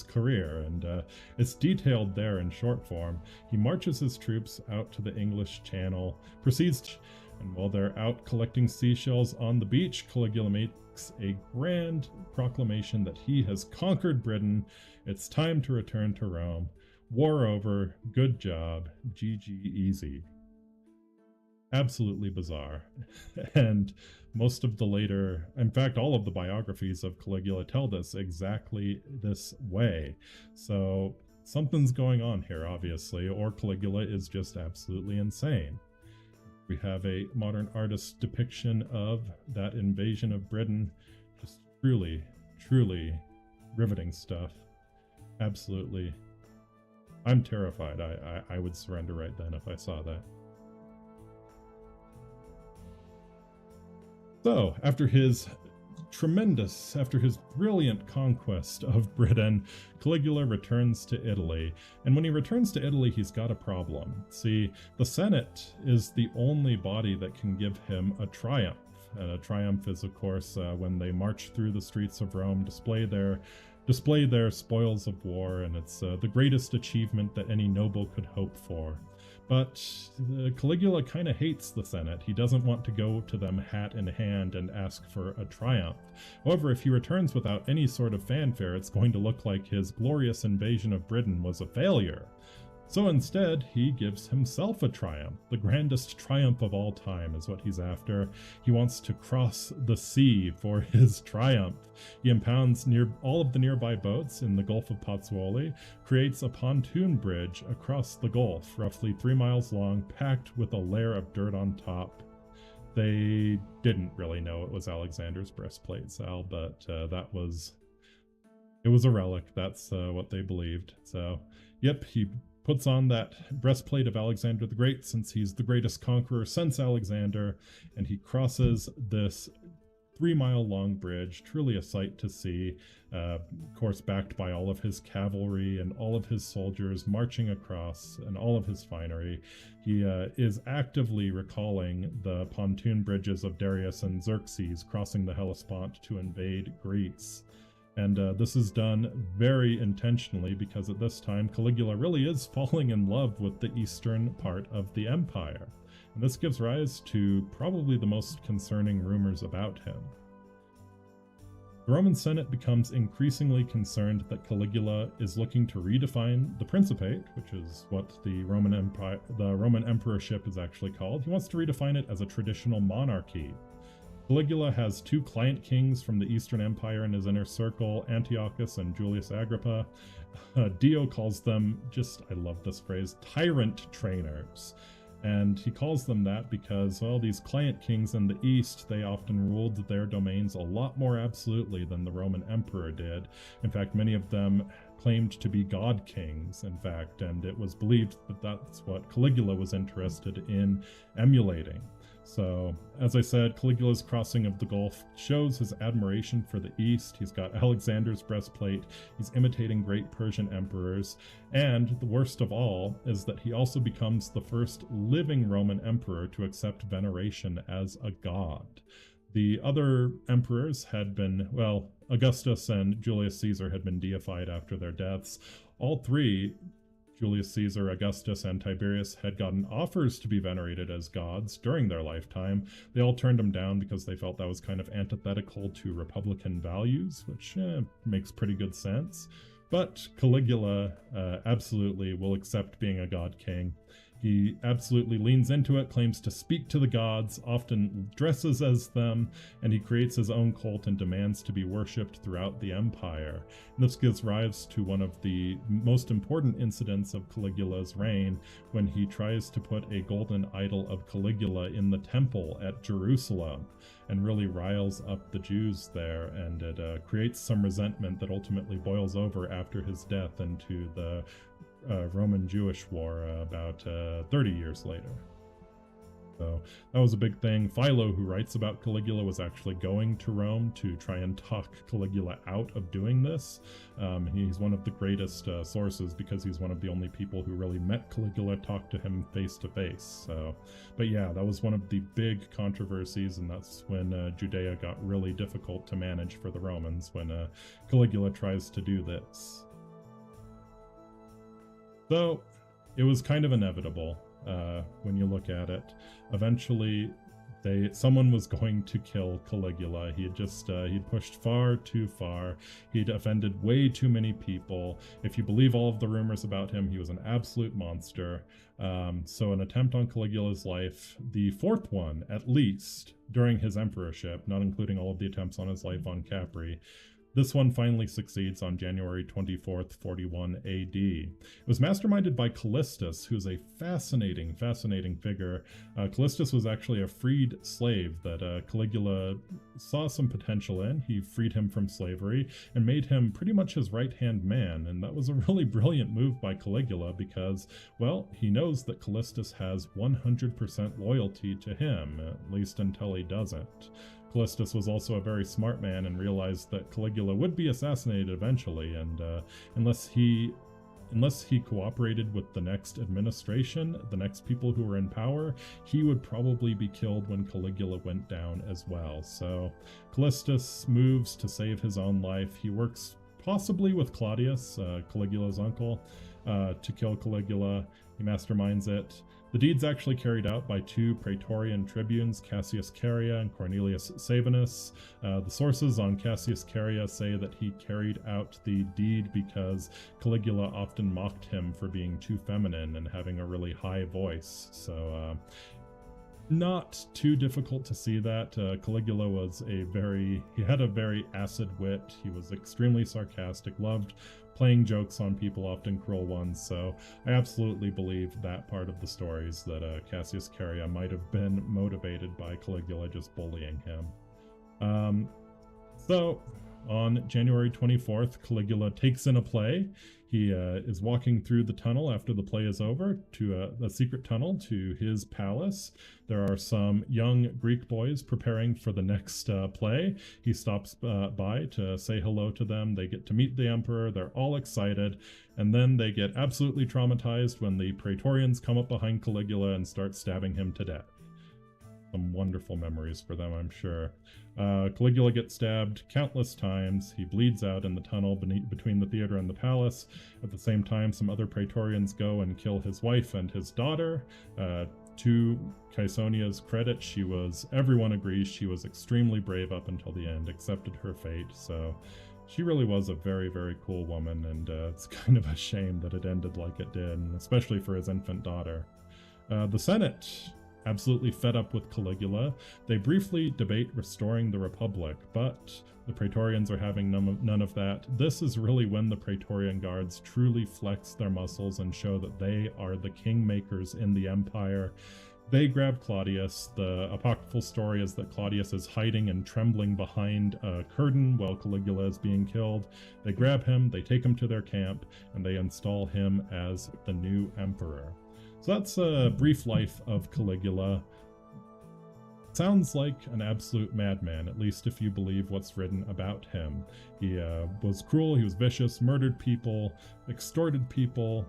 career, and it's detailed there in short form. He marches his troops out to the English Channel, and while they're out collecting seashells on the beach, Caligula makes a grand proclamation that he has conquered Britain. It's time to return to Rome. War over. Good job. GG easy. Absolutely bizarre. And most of the later, in fact, all of the biographies of Caligula tell this exactly this way. So something's going on here, obviously, or Caligula is just absolutely insane. We have a modern artist's depiction of that invasion of Britain. Just truly, truly riveting stuff. Absolutely. I'm terrified. I would surrender right then if I saw that. So, after his brilliant conquest of Britain, Caligula returns to Italy. And when he returns to Italy, he's got a problem. See, the Senate is the only body that can give him a triumph. And a triumph is, of course, when they march through the streets of Rome, display their spoils of war, and it's the greatest achievement that any noble could hope for. But Caligula kind of hates the Senate. He doesn't want to go to them hat in hand and ask for a triumph. However, if he returns without any sort of fanfare, it's going to look like his glorious invasion of Britain was a failure. So instead, he gives himself a triumph. The grandest triumph of all time is what he's after. He wants to cross the sea for his triumph. He impounds all of the nearby boats in the Gulf of Pozzuoli, creates a pontoon bridge across the Gulf, roughly 3 miles long, packed with a layer of dirt on top. They didn't really know it was Alexander's breastplate, Sal, but it was a relic. That's what they believed. So, yep, he puts on that breastplate of Alexander the Great, since he's the greatest conqueror since Alexander, and he crosses this 3-mile-long bridge, truly a sight to see, of course backed by all of his cavalry and all of his soldiers marching across and all of his finery. He is actively recalling the pontoon bridges of Darius and Xerxes crossing the Hellespont to invade Greece. And this is done very intentionally because at this time Caligula really is falling in love with the eastern part of the empire. And this gives rise to probably the most concerning rumors about him. The Roman Senate becomes increasingly concerned that Caligula is looking to redefine the Principate, which is what the Roman emperorship is actually called. He wants to redefine it as a traditional monarchy. Caligula has 2 client kings from the Eastern Empire in his inner circle, Antiochus and Julius Agrippa. Dio calls them, I love this phrase, tyrant trainers. And he calls them that because, well, these client kings in the East, they often ruled their domains a lot more absolutely than the Roman emperor did. In fact, many of them claimed to be god kings, in fact, and it was believed that that's what Caligula was interested in emulating. So, as I said, Caligula's crossing of the Gulf shows his admiration for the East. He's got Alexander's breastplate, he's imitating great Persian emperors, and the worst of all is that he also becomes the first living Roman emperor to accept veneration as a god. The other emperors had been, well, Augustus and Julius Caesar had been deified after their deaths. All 3, Julius Caesar, Augustus, and Tiberius, had gotten offers to be venerated as gods during their lifetime. They all turned them down because they felt that was kind of antithetical to Republican values, which makes pretty good sense. But Caligula absolutely will accept being a god king. He absolutely leans into it, claims to speak to the gods, often dresses as them, and he creates his own cult and demands to be worshipped throughout the empire. And this gives rise to one of the most important incidents of Caligula's reign, when he tries to put a golden idol of Caligula in the temple at Jerusalem, and really riles up the Jews there, and it creates some resentment that ultimately boils over after his death into the Roman-Jewish War about 30 years later. So that was a big thing. Philo, who writes about Caligula, was actually going to Rome to try and talk Caligula out of doing this. He's one of the greatest sources because he's one of the only people who really met Caligula, talked to him face to face. So, but yeah, that was one of the big controversies, and that's when Judea got really difficult to manage for the Romans, when Caligula tries to do this. So it was kind of inevitable when you look at it. Eventually, someone was going to kill Caligula. He'd pushed far too far. He'd offended way too many people. If you believe all of the rumors about him, he was an absolute monster. So an attempt on Caligula's life, the 4th one at least, during his emperorship, not including all of the attempts on his life on Capri, this one finally succeeds on January 24th, 41 AD. It was masterminded by Callistus, who's a fascinating figure. Callistus was actually a freed slave that Caligula saw some potential in. He freed him from slavery and made him pretty much his right-hand man, and that was a really brilliant move by Caligula because, well, he knows that Callistus has 100% loyalty to him, at least until he doesn't. Callistus was also a very smart man and realized that Caligula would be assassinated eventually, and unless he cooperated with the next administration, the next people who were in power, he would probably be killed when Caligula went down as well. So Callistus moves to save his own life. He works possibly with Claudius, Caligula's uncle, to kill Caligula. He masterminds it. The deed's actually carried out by two Praetorian tribunes, Cassius Caria and Cornelius Sabinus. The sources on Cassius Caria say that he carried out the deed because Caligula often mocked him for being too feminine and having a really high voice. So not too difficult to see that. Caligula he had a very acid wit. He was extremely sarcastic, loved playing jokes on people, often cruel ones. So I absolutely believe that part of the stories, that Cassius Caria might have been motivated by Caligula just bullying him. So on January 24th, Caligula takes in a play. He is walking through the tunnel after the play is over to a secret tunnel to his palace. There are some young Greek boys preparing for the next play. He stops by to say hello to them. They get to meet the emperor. They're all excited. And then they get absolutely traumatized when the Praetorians come up behind Caligula and start stabbing him to death. Some wonderful memories for them, I'm sure. Caligula gets stabbed countless times. He bleeds out in the tunnel between the theater and the palace. At the same time, some other Praetorians go and kill his wife and his daughter. To Caesonia's credit, everyone agrees she was extremely brave up until the end, accepted her fate. So she really was a very, very cool woman, and it's kind of a shame that it ended like it did, especially for his infant daughter. The Senate, absolutely fed up with Caligula, they briefly debate restoring the Republic, but the Praetorians are having none of that. This is really when the Praetorian Guards truly flex their muscles and show that they are the kingmakers in the empire. They grab Claudius. The apocryphal story is that Claudius is hiding and trembling behind a curtain while Caligula is being killed. They grab him, they take him to their camp, and they install him as the new emperor. So that's a brief life of Caligula. Sounds like an absolute madman, at least if you believe what's written about him. He was cruel, he was vicious, murdered people, extorted people,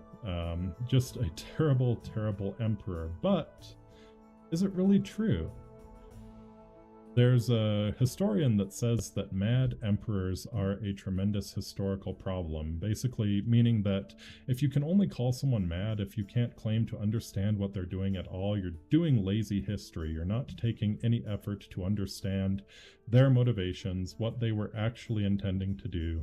just a terrible, terrible emperor. But is it really true? There's a historian that says that mad emperors are a tremendous historical problem, basically meaning that if you can only call someone mad, if you can't claim to understand what they're doing at all, you're doing lazy history. You're not taking any effort to understand their motivations, what they were actually intending to do.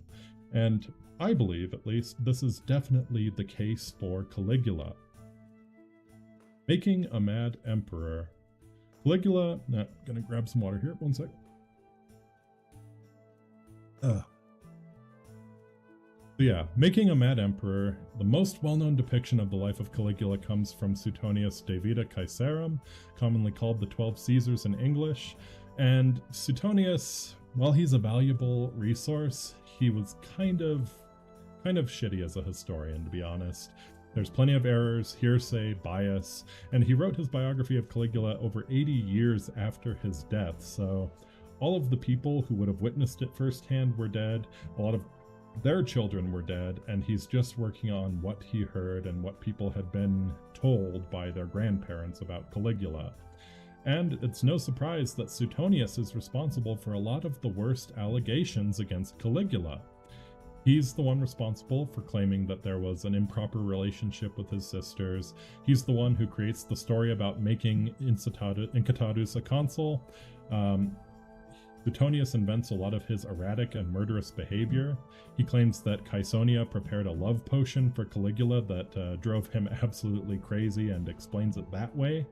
And I believe, at least, this is definitely the case for Caligula. Making a mad emperor. Caligula, gonna grab some water here, one sec. So yeah, making a mad emperor. The most well-known depiction of the life of Caligula comes from Suetonius' De Vita Caesarum, commonly called the 12 Caesars in English. And Suetonius, while he's a valuable resource, he was kind of shitty as a historian, to be honest. There's plenty of errors, hearsay, bias, and he wrote his biography of Caligula over 80 years after his death, so all of the people who would have witnessed it firsthand were dead, a lot of their children were dead, and he's just working on what he heard and what people had been told by their grandparents about Caligula. And it's no surprise that Suetonius is responsible for a lot of the worst allegations against Caligula. He's the one responsible for claiming that there was an improper relationship with his sisters. He's the one who creates the story about making Incitatus a consul. Suetonius invents a lot of his erratic and murderous behavior. He claims that Caesonia prepared a love potion for Caligula that drove him absolutely crazy and explains it that way.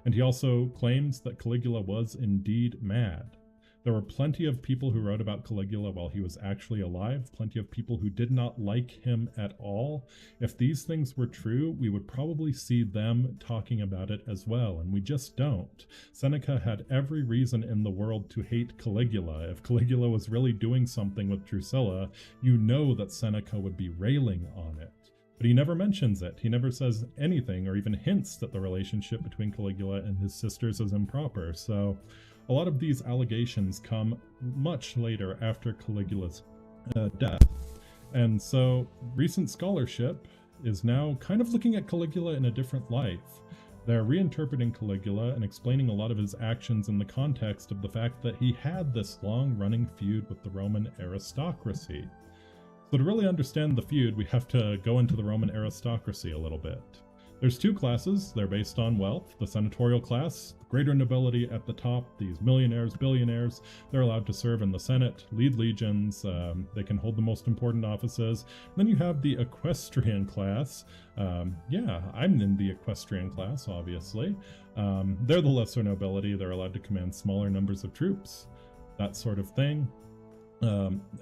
And he also claims that Caligula was indeed mad. There were plenty of people who wrote about Caligula while he was actually alive, plenty of people who did not like him at all. If these things were true, we would probably see them talking about it as well, and we just don't. Seneca had every reason in the world to hate Caligula. If Caligula was really doing something with Drusilla, you know that Seneca would be railing on it. But he never mentions it. He never says anything or even hints that the relationship between Caligula and his sisters is improper, so a lot of these allegations come much later after Caligula's death. And so recent scholarship is now kind of looking at Caligula in a different light. They're reinterpreting Caligula and explaining a lot of his actions in the context of the fact that he had this long-running feud with the Roman aristocracy. So to really understand the feud, we have to go into the Roman aristocracy a little bit. There's two classes. They're based on wealth. The senatorial class, the greater nobility at the top, these millionaires, billionaires, they're allowed to serve in the Senate, lead legions, they can hold the most important offices. And then you have the equestrian class. Yeah, I'm in the equestrian class, obviously. They're the lesser nobility. They're allowed to command smaller numbers of troops, that sort of thing.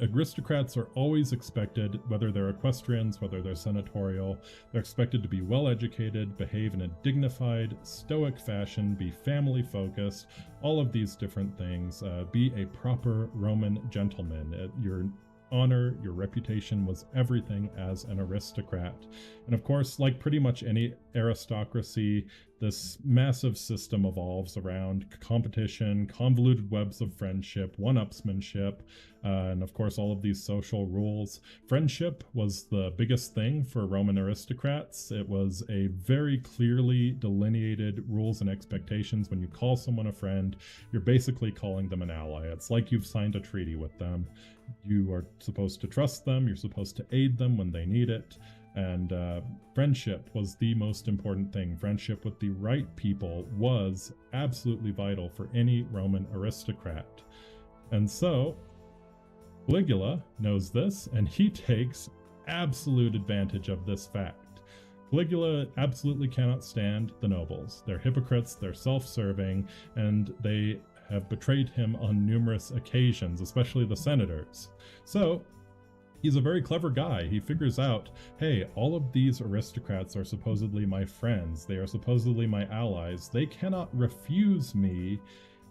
Aristocrats are always expected, whether they're equestrians, whether they're senatorial, they're expected to be well educated, behave in a dignified, stoic fashion, be family focused, all of these different things, be a proper Roman gentleman. Your honor, your reputation was everything as an aristocrat. And of course, like pretty much any aristocracy, this massive system evolves around competition, convoluted webs of friendship, one-upsmanship, and of course all of these social rules. Friendship was the biggest thing for Roman aristocrats. It was a very clearly delineated rules and expectations. When you call someone a friend, you're basically calling them an ally. It's like you've signed a treaty with them. You are supposed to trust them, you're supposed to aid them when they need it. And friendship was the most important thing. Friendship with the right people was absolutely vital for any Roman aristocrat. And so Caligula knows this, and he takes absolute advantage of this fact. Caligula absolutely cannot stand the nobles. They're hypocrites, they're self-serving, and they have betrayed him on numerous occasions, especially the senators. So he's a very clever guy. He figures out, hey, all of these aristocrats are supposedly my friends. They are supposedly my allies. They cannot refuse me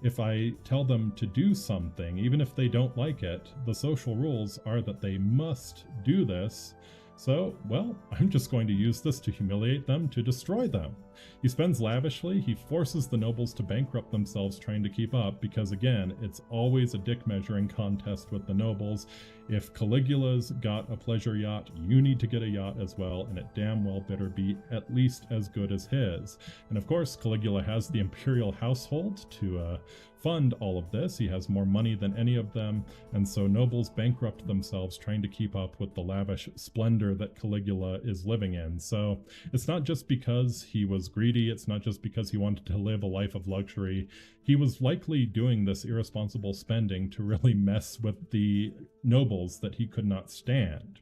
if I tell them to do something, even if they don't like it. The social rules are that they must do this. So, well, I'm just going to use this to humiliate them, to destroy them. He spends lavishly, he forces the nobles to bankrupt themselves trying to keep up, because again, it's always a dick measuring contest with the nobles. If Caligula's got a pleasure yacht, you need to get a yacht as well, and it damn well better be at least as good as his. And of course, Caligula has the imperial household to fund all of this. He has more money than any of them, and so nobles bankrupt themselves trying to keep up with the lavish splendor that Caligula is living in. So it's not just because he was greedy, it's not just because he wanted to live a life of luxury. He was likely doing this irresponsible spending to really mess with the nobles that he could not stand.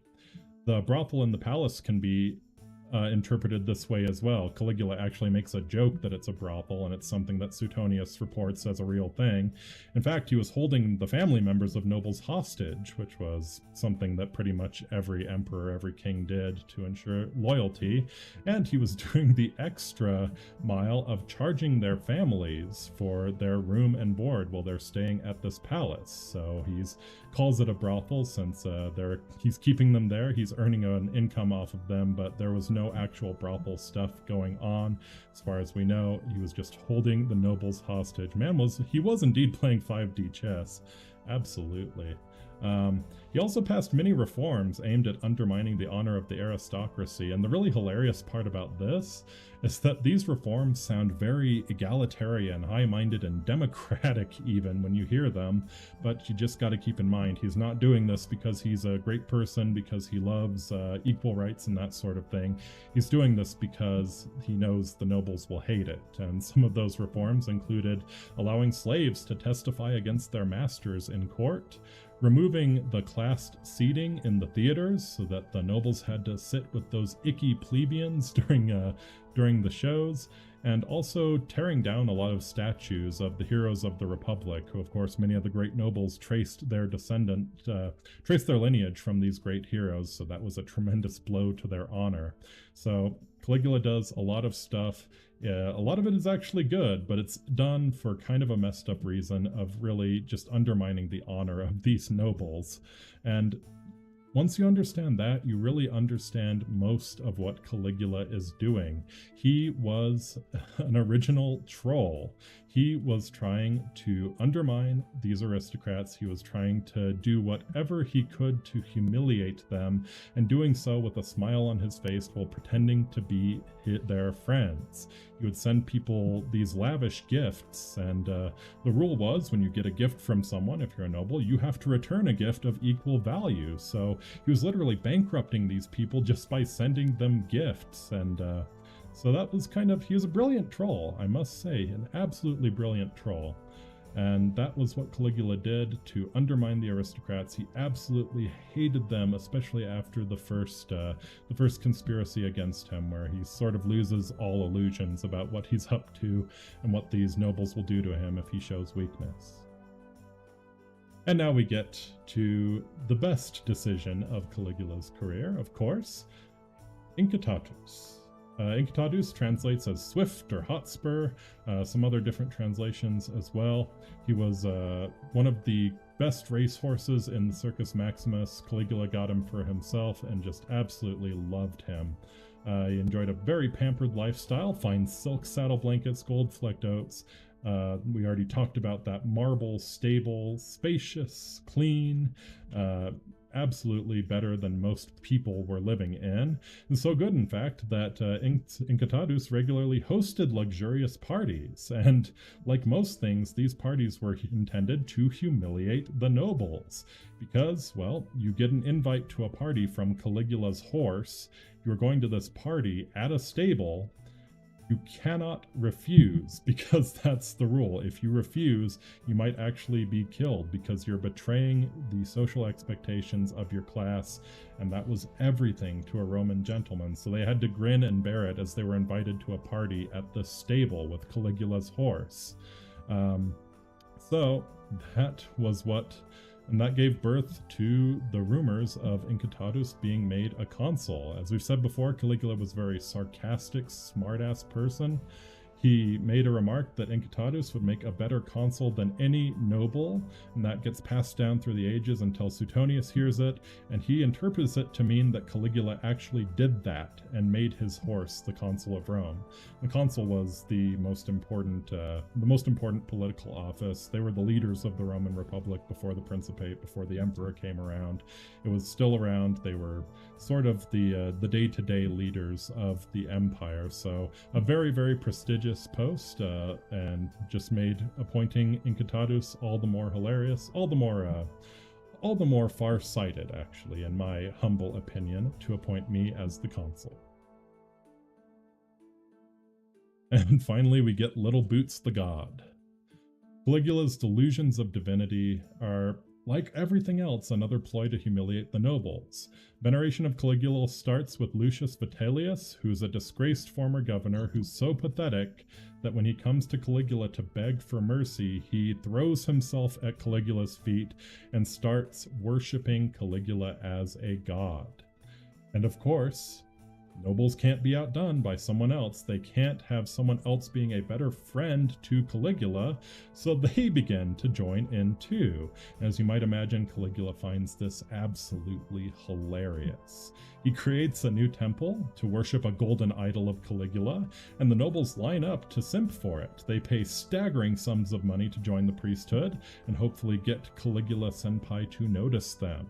The brothel in the palace can be interpreted this way as well. Caligula actually makes a joke that it's a brothel, and it's something that Suetonius reports as a real thing. In fact, he was holding the family members of nobles hostage, which was something that pretty much every emperor, every king did to ensure loyalty, and he was doing the extra mile of charging their families for their room and board while they're staying at this palace. So he's calls it a brothel since he's keeping them there, he's earning an income off of them, but there was no actual brothel stuff going on. As far as we know, he was just holding the nobles hostage. He was indeed playing 5D chess. Absolutely. He also passed many reforms aimed at undermining the honor of the aristocracy, and the really hilarious part about this is that these reforms sound very egalitarian, high-minded, and democratic even when you hear them, but you just got to keep in mind he's not doing this because he's a great person, because he loves equal rights and that sort of thing. He's doing this because he knows the nobles will hate it, and some of those reforms included allowing slaves to testify against their masters in court, removing the classed seating in the theaters so that the nobles had to sit with those icky plebeians during the shows, and also tearing down a lot of statues of the heroes of the Republic, who of course many of the great nobles traced their lineage from these great heroes, so that was a tremendous blow to their honor. So Caligula does a lot of stuff. A lot of it is actually good, but it's done for kind of a messed up reason of really just undermining the honor of these nobles. And once you understand that, you really understand most of what Caligula is doing. He was an original troll. He was trying to undermine these aristocrats. He was trying to do whatever he could to humiliate them, and doing so with a smile on his face while pretending to be their friends. He would send people these lavish gifts, and the rule was when you get a gift from someone, if you're a noble, you have to return a gift of equal value. So he was literally bankrupting these people just by sending them gifts, and so that was he was a brilliant troll, I must say, an absolutely brilliant troll. And that was what Caligula did to undermine the aristocrats. He absolutely hated them, especially after the first conspiracy against him, where he sort of loses all illusions about what he's up to and what these nobles will do to him if he shows weakness. And now we get to the best decision of Caligula's career, of course, Incitatus. Incitatus translates as swift or hotspur, some other different translations as well. He was one of the best racehorses in the Circus Maximus. Caligula got him for himself and just absolutely loved him. He enjoyed a very pampered lifestyle, fine silk saddle blankets, gold-flecked oats. We already talked about that marble stable, spacious, clean, absolutely better than most people were living in, and so good, in fact, that Incitatus regularly hosted luxurious parties, and like most things, these parties were intended to humiliate the nobles, because, well, you get an invite to a party from Caligula's horse, you're going to this party at a stable, you cannot refuse, because that's the rule. If you refuse, you might actually be killed because you're betraying the social expectations of your class, and that was everything to a Roman gentleman. So they had to grin and bear it as they were invited to a party at the stable with Caligula's horse. So that was and that gave birth to the rumors of Incitatus being made a consul. As we've said before, Caligula was a very sarcastic, smart-ass person. He made a remark that Incitatus would make a better consul than any noble, and that gets passed down through the ages until Suetonius hears it, and he interprets it to mean that Caligula actually did that and made his horse the consul of Rome. The consul was the most important political office. They were the leaders of the Roman Republic before the Principate, before the emperor came around. It was still around. They were sort of the day-to-day leaders of the empire. So a very, very prestigious post, and just made appointing Incitatus all the more hilarious, all the more far-sighted, actually, in my humble opinion, to appoint me as the consul. And finally, we get Little Boots the God. Caligula's delusions of divinity are, like everything else, another ploy to humiliate the nobles. Veneration of Caligula starts with Lucius Vitellius, who's a disgraced former governor who's so pathetic that when he comes to Caligula to beg for mercy, he throws himself at Caligula's feet and starts worshipping Caligula as a god. And of course, nobles can't be outdone by someone else. They can't have someone else being a better friend to Caligula, so they begin to join in too. As you might imagine, Caligula finds this absolutely hilarious. He creates a new temple to worship a golden idol of Caligula, and the nobles line up to simp for it. They pay staggering sums of money to join the priesthood, and hopefully get Caligula Senpai to notice them.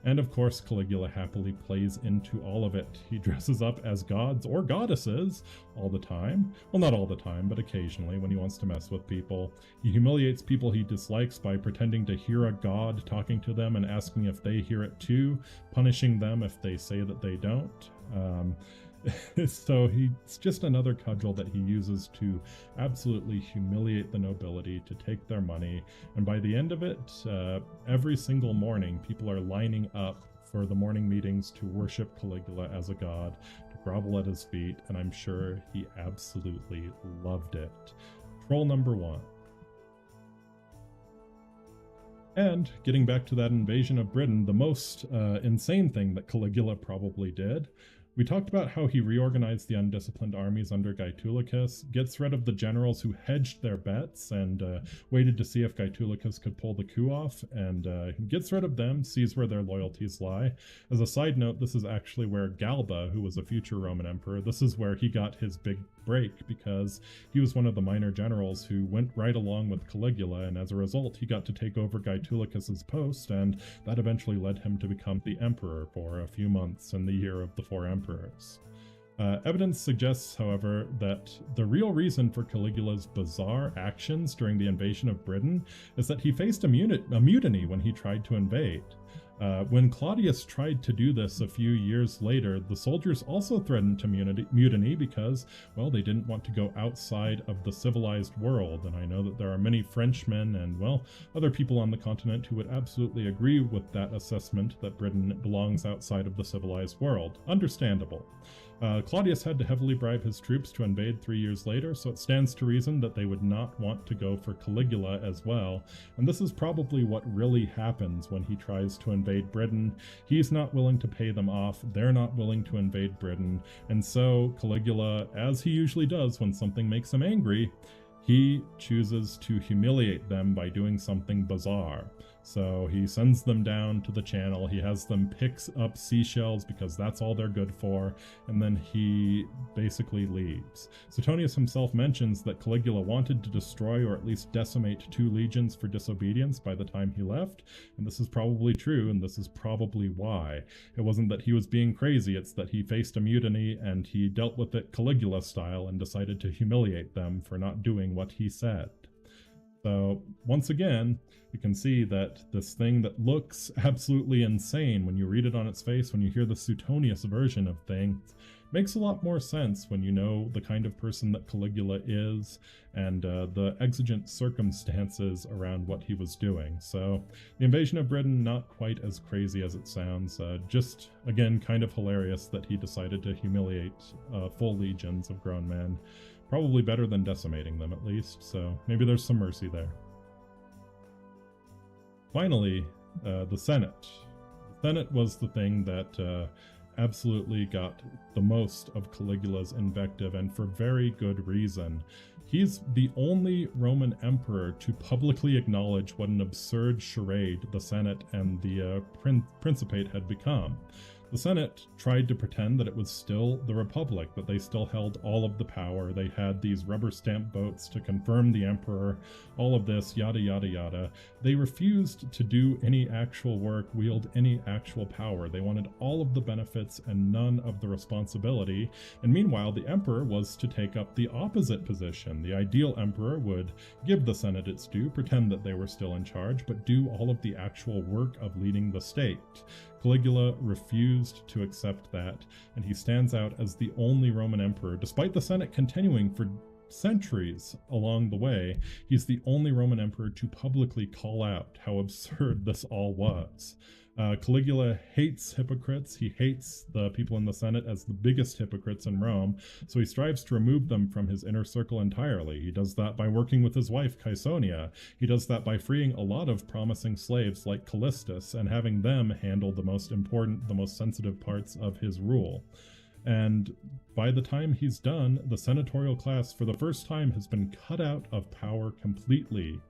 And of course, Caligula happily plays into all of it. He dresses up as gods or goddesses all the time. Well, not all the time, but occasionally when he wants to mess with people. He humiliates people he dislikes by pretending to hear a god talking to them and asking if they hear it too, punishing them if they say that they don't. So it's just another cudgel that he uses to absolutely humiliate the nobility, to take their money. And by the end of it, every single morning, people are lining up for the morning meetings to worship Caligula as a god, to grovel at his feet, and I'm sure he absolutely loved it. Troll number one. And getting back to that invasion of Britain, the most insane thing that Caligula probably did We talked about how he reorganized the undisciplined armies under Gaetulicus, gets rid of the generals who hedged their bets and waited to see if Gaetulicus could pull the coup off, and gets rid of them, sees where their loyalties lie. As a side note, this is actually where Galba, who was a future Roman emperor, this is where he got his big break, because he was one of the minor generals who went right along with Caligula, and as a result he got to take over Gaetulicus's post, and that eventually led him to become the emperor for a few months in the year of the four emperors. Evidence suggests, however, that the real reason for Caligula's bizarre actions during the invasion of Britain is that he faced a mutiny when he tried to invade. When Claudius tried to do this a few years later, the soldiers also threatened to mutiny because, well, they didn't want to go outside of the civilized world. And I know that there are many Frenchmen and, well, other people on the continent who would absolutely agree with that assessment that Britain belongs outside of the civilized world. Understandable. Claudius had to heavily bribe his troops to invade 3 years later, so it stands to reason that they would not want to go for Caligula as well, and this is probably what really happens when he tries to invade Britain. He's not willing to pay them off, they're not willing to invade Britain, and so Caligula, as he usually does when something makes him angry, he chooses to humiliate them by doing something bizarre. So he sends them down to the channel, he has them pick up seashells because that's all they're good for, and then he basically leaves. Suetonius himself mentions that Caligula wanted to destroy or at least decimate 2 legions for disobedience by the time he left, and this is probably true, and this is probably why. It wasn't that he was being crazy, it's that he faced a mutiny and he dealt with it Caligula style and decided to humiliate them for not doing what he said. So once again, you can see that this thing that looks absolutely insane when you read it on its face, when you hear the Suetonius version of things, makes a lot more sense when you know the kind of person that Caligula is and the exigent circumstances around what he was doing. So the invasion of Britain, not quite as crazy as it sounds, just again kind of hilarious that he decided to humiliate full legions of grown men. Probably better than decimating them, at least, so maybe there's some mercy there. Finally, the Senate. The Senate was the thing that absolutely got the most of Caligula's invective, and for very good reason. He's the only Roman emperor to publicly acknowledge what an absurd charade the Senate and the Principate had become. The Senate tried to pretend that it was still the Republic, that they still held all of the power. They had these rubber stamp votes to confirm the emperor, all of this, yada, yada, yada. They refused to do any actual work, wield any actual power. They wanted all of the benefits and none of the responsibility. And meanwhile, the emperor was to take up the opposite position. The ideal emperor would give the Senate its due, pretend that they were still in charge, but do all of the actual work of leading the state. Caligula refused to accept that, and he stands out as the only Roman emperor, despite the Senate continuing for centuries along the way. He's the only Roman emperor to publicly call out how absurd this all was. Caligula hates hypocrites. He hates the people in the Senate as the biggest hypocrites in Rome, so he strives to remove them from his inner circle entirely. He does that by working with his wife, Caesonia. He does that by freeing a lot of promising slaves like Callistus and having them handle the most important, the most sensitive parts of his rule. And by the time he's done, the senatorial class for the first time has been cut out of power completely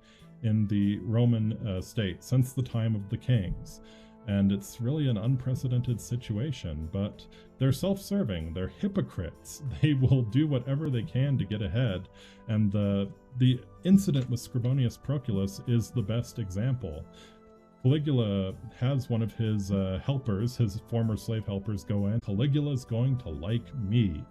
in the Roman state since the time of the kings. And it's really an unprecedented situation, but they're self-serving, they're hypocrites. They will do whatever they can to get ahead, and the incident with Scribonius Proculus is the best example. Caligula has one of his helpers, his former slave helpers, go in. Caligula's going to like me.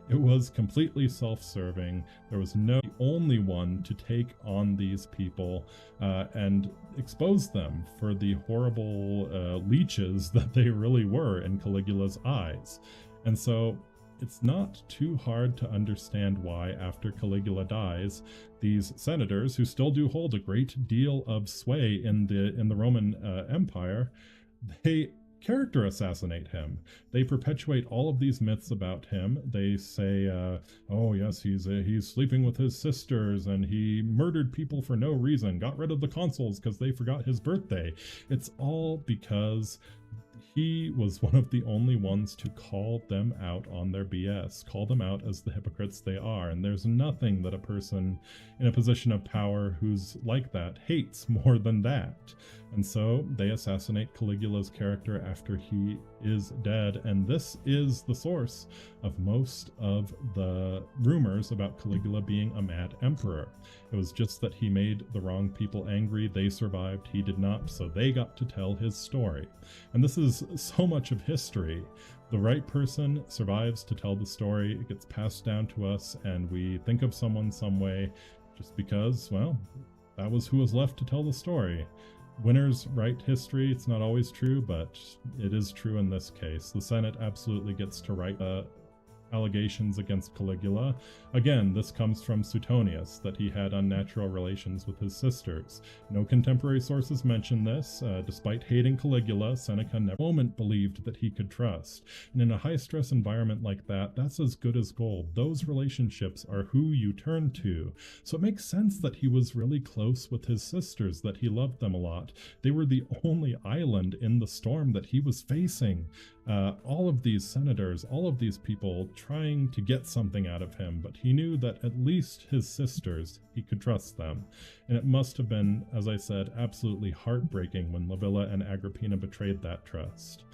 It was completely self-serving. There was no only one to take on these people and expose them for the horrible leeches that they really were in Caligula's eyes. And so it's not too hard to understand why, after Caligula dies, these senators, who still do hold a great deal of sway in the Roman Empire, they character assassinate him. They perpetuate all of these myths about him. They say, oh yes, he's sleeping with his sisters, and he murdered people for no reason, got rid of the consuls because they forgot his birthday. It's all because he was one of the only ones to call them out on their BS, call them out as the hypocrites they are. And there's nothing that a person in a position of power who's like that hates more than that. And so they assassinate Caligula's character after he is dead. And this is the source of most of the rumors about Caligula being a mad emperor. It was just that he made the wrong people angry. They survived, he did not, so they got to tell his story. And this is so much of history. The right person survives to tell the story, it gets passed down to us, and we think of someone some way just because, well, that was who was left to tell the story. Winners write history. It's not always true, but it is true in this case. The Senate absolutely gets to write allegations against Caligula. Again, this comes from Suetonius, that he had unnatural relations with his sisters. No contemporary sources mention this. Despite hating Caligula, Seneca never a moment believed that he could trust. And in a high-stress environment like that, that's as good as gold. Those relationships are who you turn to. So it makes sense that he was really close with his sisters, that he loved them a lot. They were the only island in the storm that he was facing. All of these senators, all of these people trying to get something out of him, but he knew that at least his sisters, he could trust them. And it must have been, as I said, absolutely heartbreaking when Livilla and Agrippina betrayed that trust.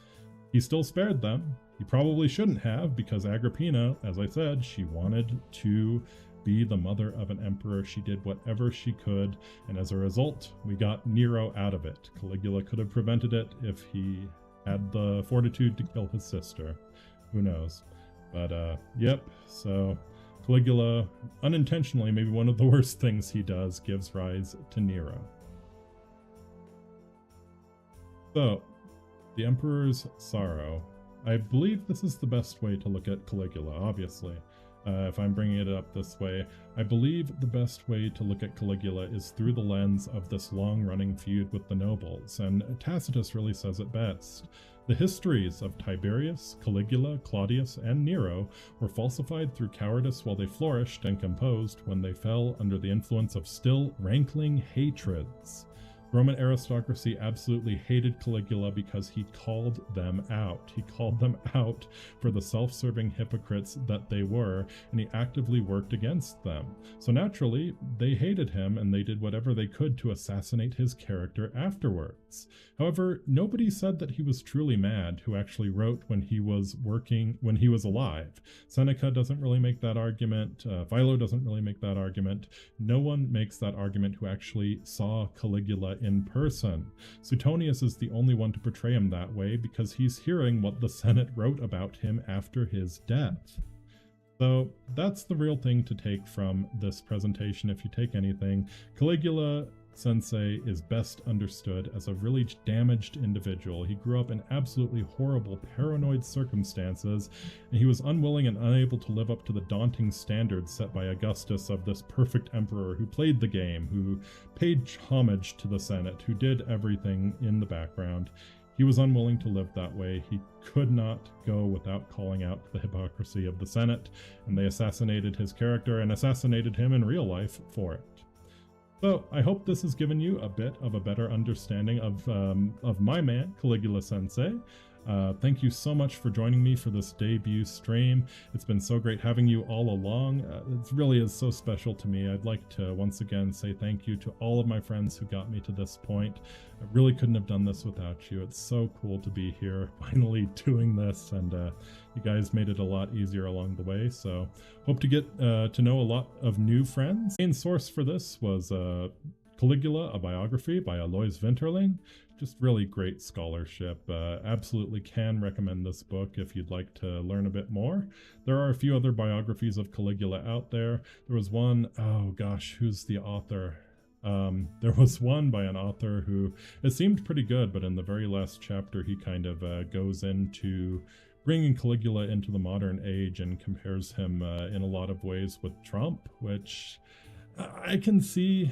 He still spared them. He probably shouldn't have, because Agrippina, as I said, she wanted to be the mother of an emperor. She did whatever she could, and as a result, we got Nero out of it. Caligula could have prevented it if he had the fortitude to kill his sister. Who knows? But, yep, so Caligula, unintentionally, maybe one of the worst things he does, gives rise to Nero. So, the Emperor's Sorrow. I believe this is the best way to look at Caligula, obviously. If I'm bringing it up this way, I believe the best way to look at Caligula is through the lens of this long-running feud with the nobles, and Tacitus really says it best. The histories of Tiberius, Caligula, Claudius, and Nero were falsified through cowardice while they flourished and composed when they fell under the influence of still rankling hatreds. Roman aristocracy absolutely hated Caligula because he called them out. He called them out for the self-serving hypocrites that they were, and he actively worked against them. So naturally, they hated him, and they did whatever they could to assassinate his character afterwards. However, nobody said that he was truly mad who actually wrote when he was alive. Seneca doesn't really make that argument. Philo doesn't really make that argument. No one makes that argument who actually saw Caligula in person. Suetonius is the only one to portray him that way because he's hearing what the Senate wrote about him after his death. So that's the real thing to take from this presentation if you take anything. Caligula Sensei is best understood as a really damaged individual. He grew up in absolutely horrible, paranoid circumstances, and he was unwilling and unable to live up to the daunting standards set by Augustus of this perfect emperor who played the game, who paid homage to the Senate, who did everything in the background. He was unwilling to live that way. He could not go without calling out the hypocrisy of the Senate, and they assassinated his character and assassinated him in real life for it. So I hope this has given you a bit of a better understanding of my man, Caligula Sensei. Thank you so much for joining me for this debut stream. It's been so great having you all along. It really is so special to me. I'd like to once again say thank you to all of my friends who got me to this point. I really couldn't have done this without you. It's so cool to be here finally doing this, and you guys made it a lot easier along the way. So hope to get to know a lot of new friends. The main source for this was Caligula, a biography by Alois Winterling. Just really great scholarship. Absolutely can recommend this book if you'd like to learn a bit more. There are a few other biographies of Caligula out there. There was one, oh gosh, who's the author? There was one by an author who, it seemed pretty good, but in the very last chapter he kind of goes into bringing Caligula into the modern age and compares him in a lot of ways with Trump, which I can see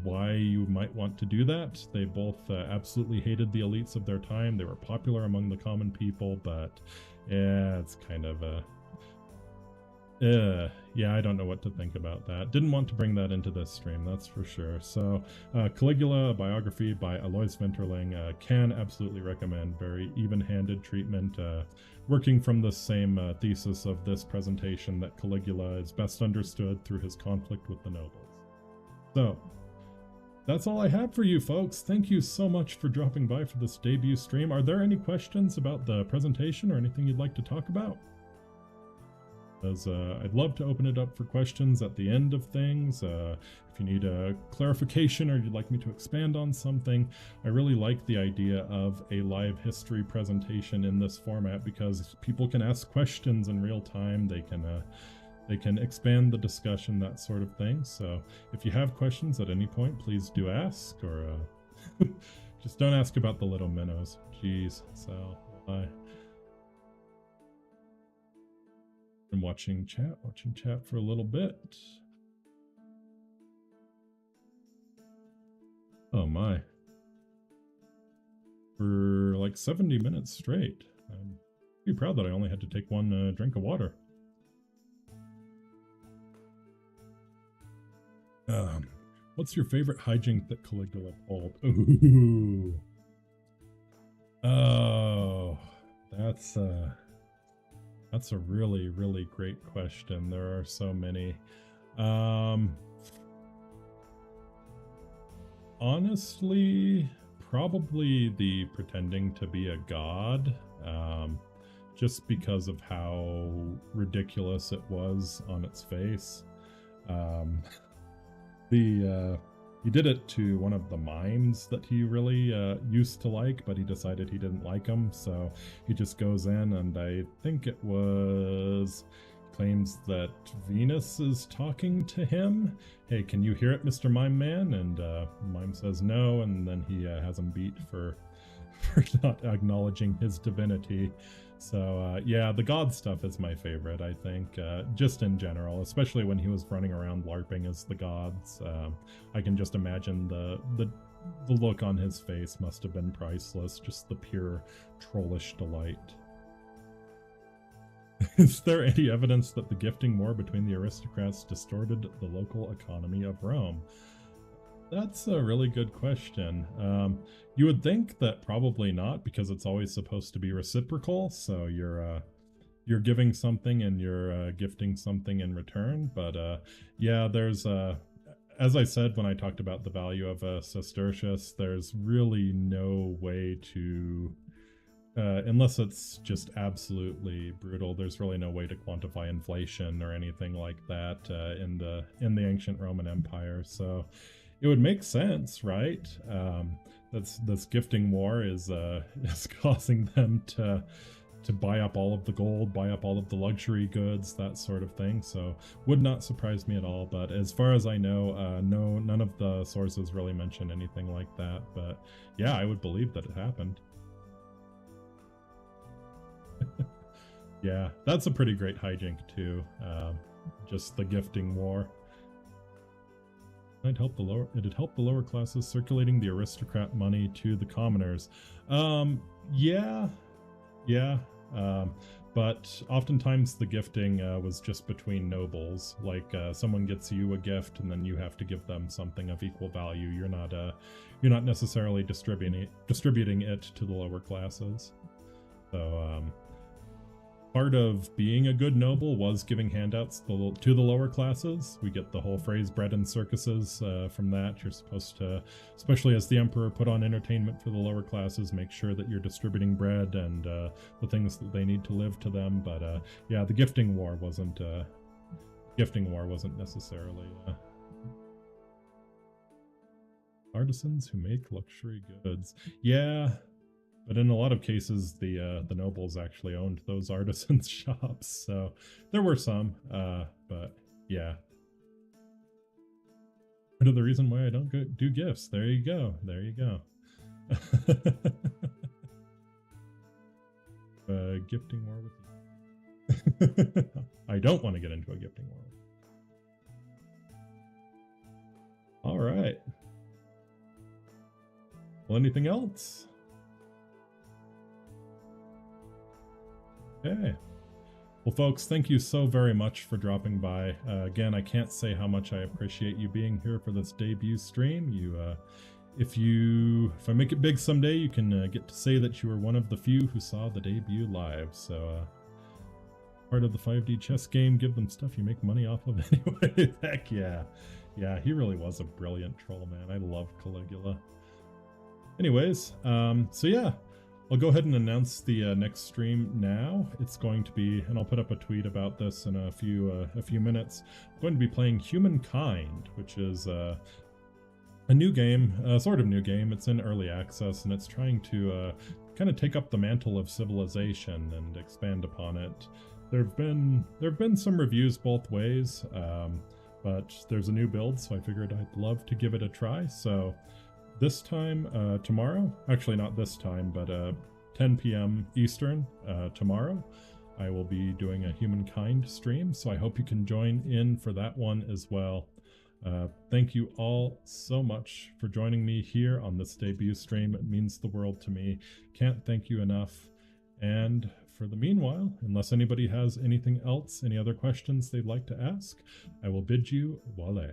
why you might want to do that. They both absolutely hated the elites of their time. They were popular among the common people, but yeah, it's kind of Yeah, I don't know what to think about that. Didn't want to bring that into this stream, that's for sure. So, Caligula, a biography by Alois Winterling, can absolutely recommend. Very even-handed treatment, working from the same thesis of this presentation, that Caligula is best understood through his conflict with the nobles. So, that's all I have for you folks. Thank you so much for dropping by for this debut stream. Are there any questions about the presentation or anything you'd like to talk about? As I'd love to open it up for questions at the end of things. If you need a clarification or you'd like me to expand on something, I really like the idea of a live history presentation in this format because people can ask questions in real time. They can expand the discussion, that sort of thing. So if you have questions at any point, please do ask, or just don't ask about the little minnows. Jeez, so bye. I'm watching chat for a little bit. Oh my. For like 70 minutes straight. I'm pretty proud that I only had to take one drink of water. What's your favorite hijink that Caligula pulled? Ooh. Oh, that's a really, really great question. There are so many. Honestly, probably the pretending to be a god, just because of how ridiculous it was on its face. He did it to one of the mimes that he really used to like, but he decided he didn't like him, so he just goes in, and I think it was claims that Venus is talking to him. Hey, can you hear it, Mr. Mime Man? And Mime says no, and then he has him beat for not acknowledging his divinity. So yeah, the god stuff is my favorite, I think, just in general, especially when he was running around LARPing as the gods. I can just imagine the look on his face must have been priceless, just the pure trollish delight. Is there any evidence that the gifting war between the aristocrats distorted the local economy of Rome? That's a really good question. You would think that probably not, because it's always supposed to be reciprocal. So you're giving something and you're gifting something in return. But yeah, there's as I said when I talked about the value of a sestertius, there's really no way to, unless it's just absolutely brutal, there's really no way to quantify inflation or anything like that in the ancient Roman Empire. So it would make sense, right? This gifting war is causing them to buy up all of the gold, buy up all of the luxury goods, that sort of thing. So would not surprise me at all. But as far as I know, no, none of the sources really mention anything like that. But yeah, I would believe that it happened. Yeah, that's a pretty great hijink too. Just the gifting war. It'd help the lower classes, circulating the aristocrat money to the commoners. Yeah. But oftentimes the gifting was just between nobles. Like someone gets you a gift, and then you have to give them something of equal value. You're not necessarily distributing it to the lower classes. So part of being a good noble was giving handouts to the lower classes. We get the whole phrase bread and circuses from that. You're supposed to, especially as the emperor, put on entertainment for the lower classes, make sure that you're distributing bread and the things that they need to live to them. But yeah, the gifting war wasn't necessarily artisans who make luxury goods. Yeah. But in a lot of cases, the nobles actually owned those artisans' shops, so there were some. But yeah, part of the reason why I don't do gifts. There you go. There you go. Gifting war with you. I don't want to get into a gifting war. All right. Well, anything else? Okay. Well, folks, thank you so very much for dropping by. Again, I can't say how much I appreciate you being here for this debut stream. If I make it big someday, you can get to say that you were one of the few who saw the debut live. So, part of the 5D chess game, give them stuff you make money off of anyway. Heck yeah. Yeah, he really was a brilliant troll, man. I love Caligula. Anyways, so yeah. I'll go ahead and announce the next stream now. It's going to be, and I'll put up a tweet about this in a few minutes. I'm going to be playing Humankind, which is a new game, sort of new game. It's in early access, and it's trying to kind of take up the mantle of civilization and expand upon it. There've been some reviews both ways, but there's a new build, so I figured I'd love to give it a try. So this time, tomorrow, actually not this time, but 10 p.m. Eastern tomorrow, I will be doing a Humankind stream, so I hope you can join in for that one as well. Thank you all so much for joining me here on this debut stream. It means the world to me. Can't thank you enough. And for the meanwhile, unless anybody has anything else, any other questions they'd like to ask, I will bid you voila.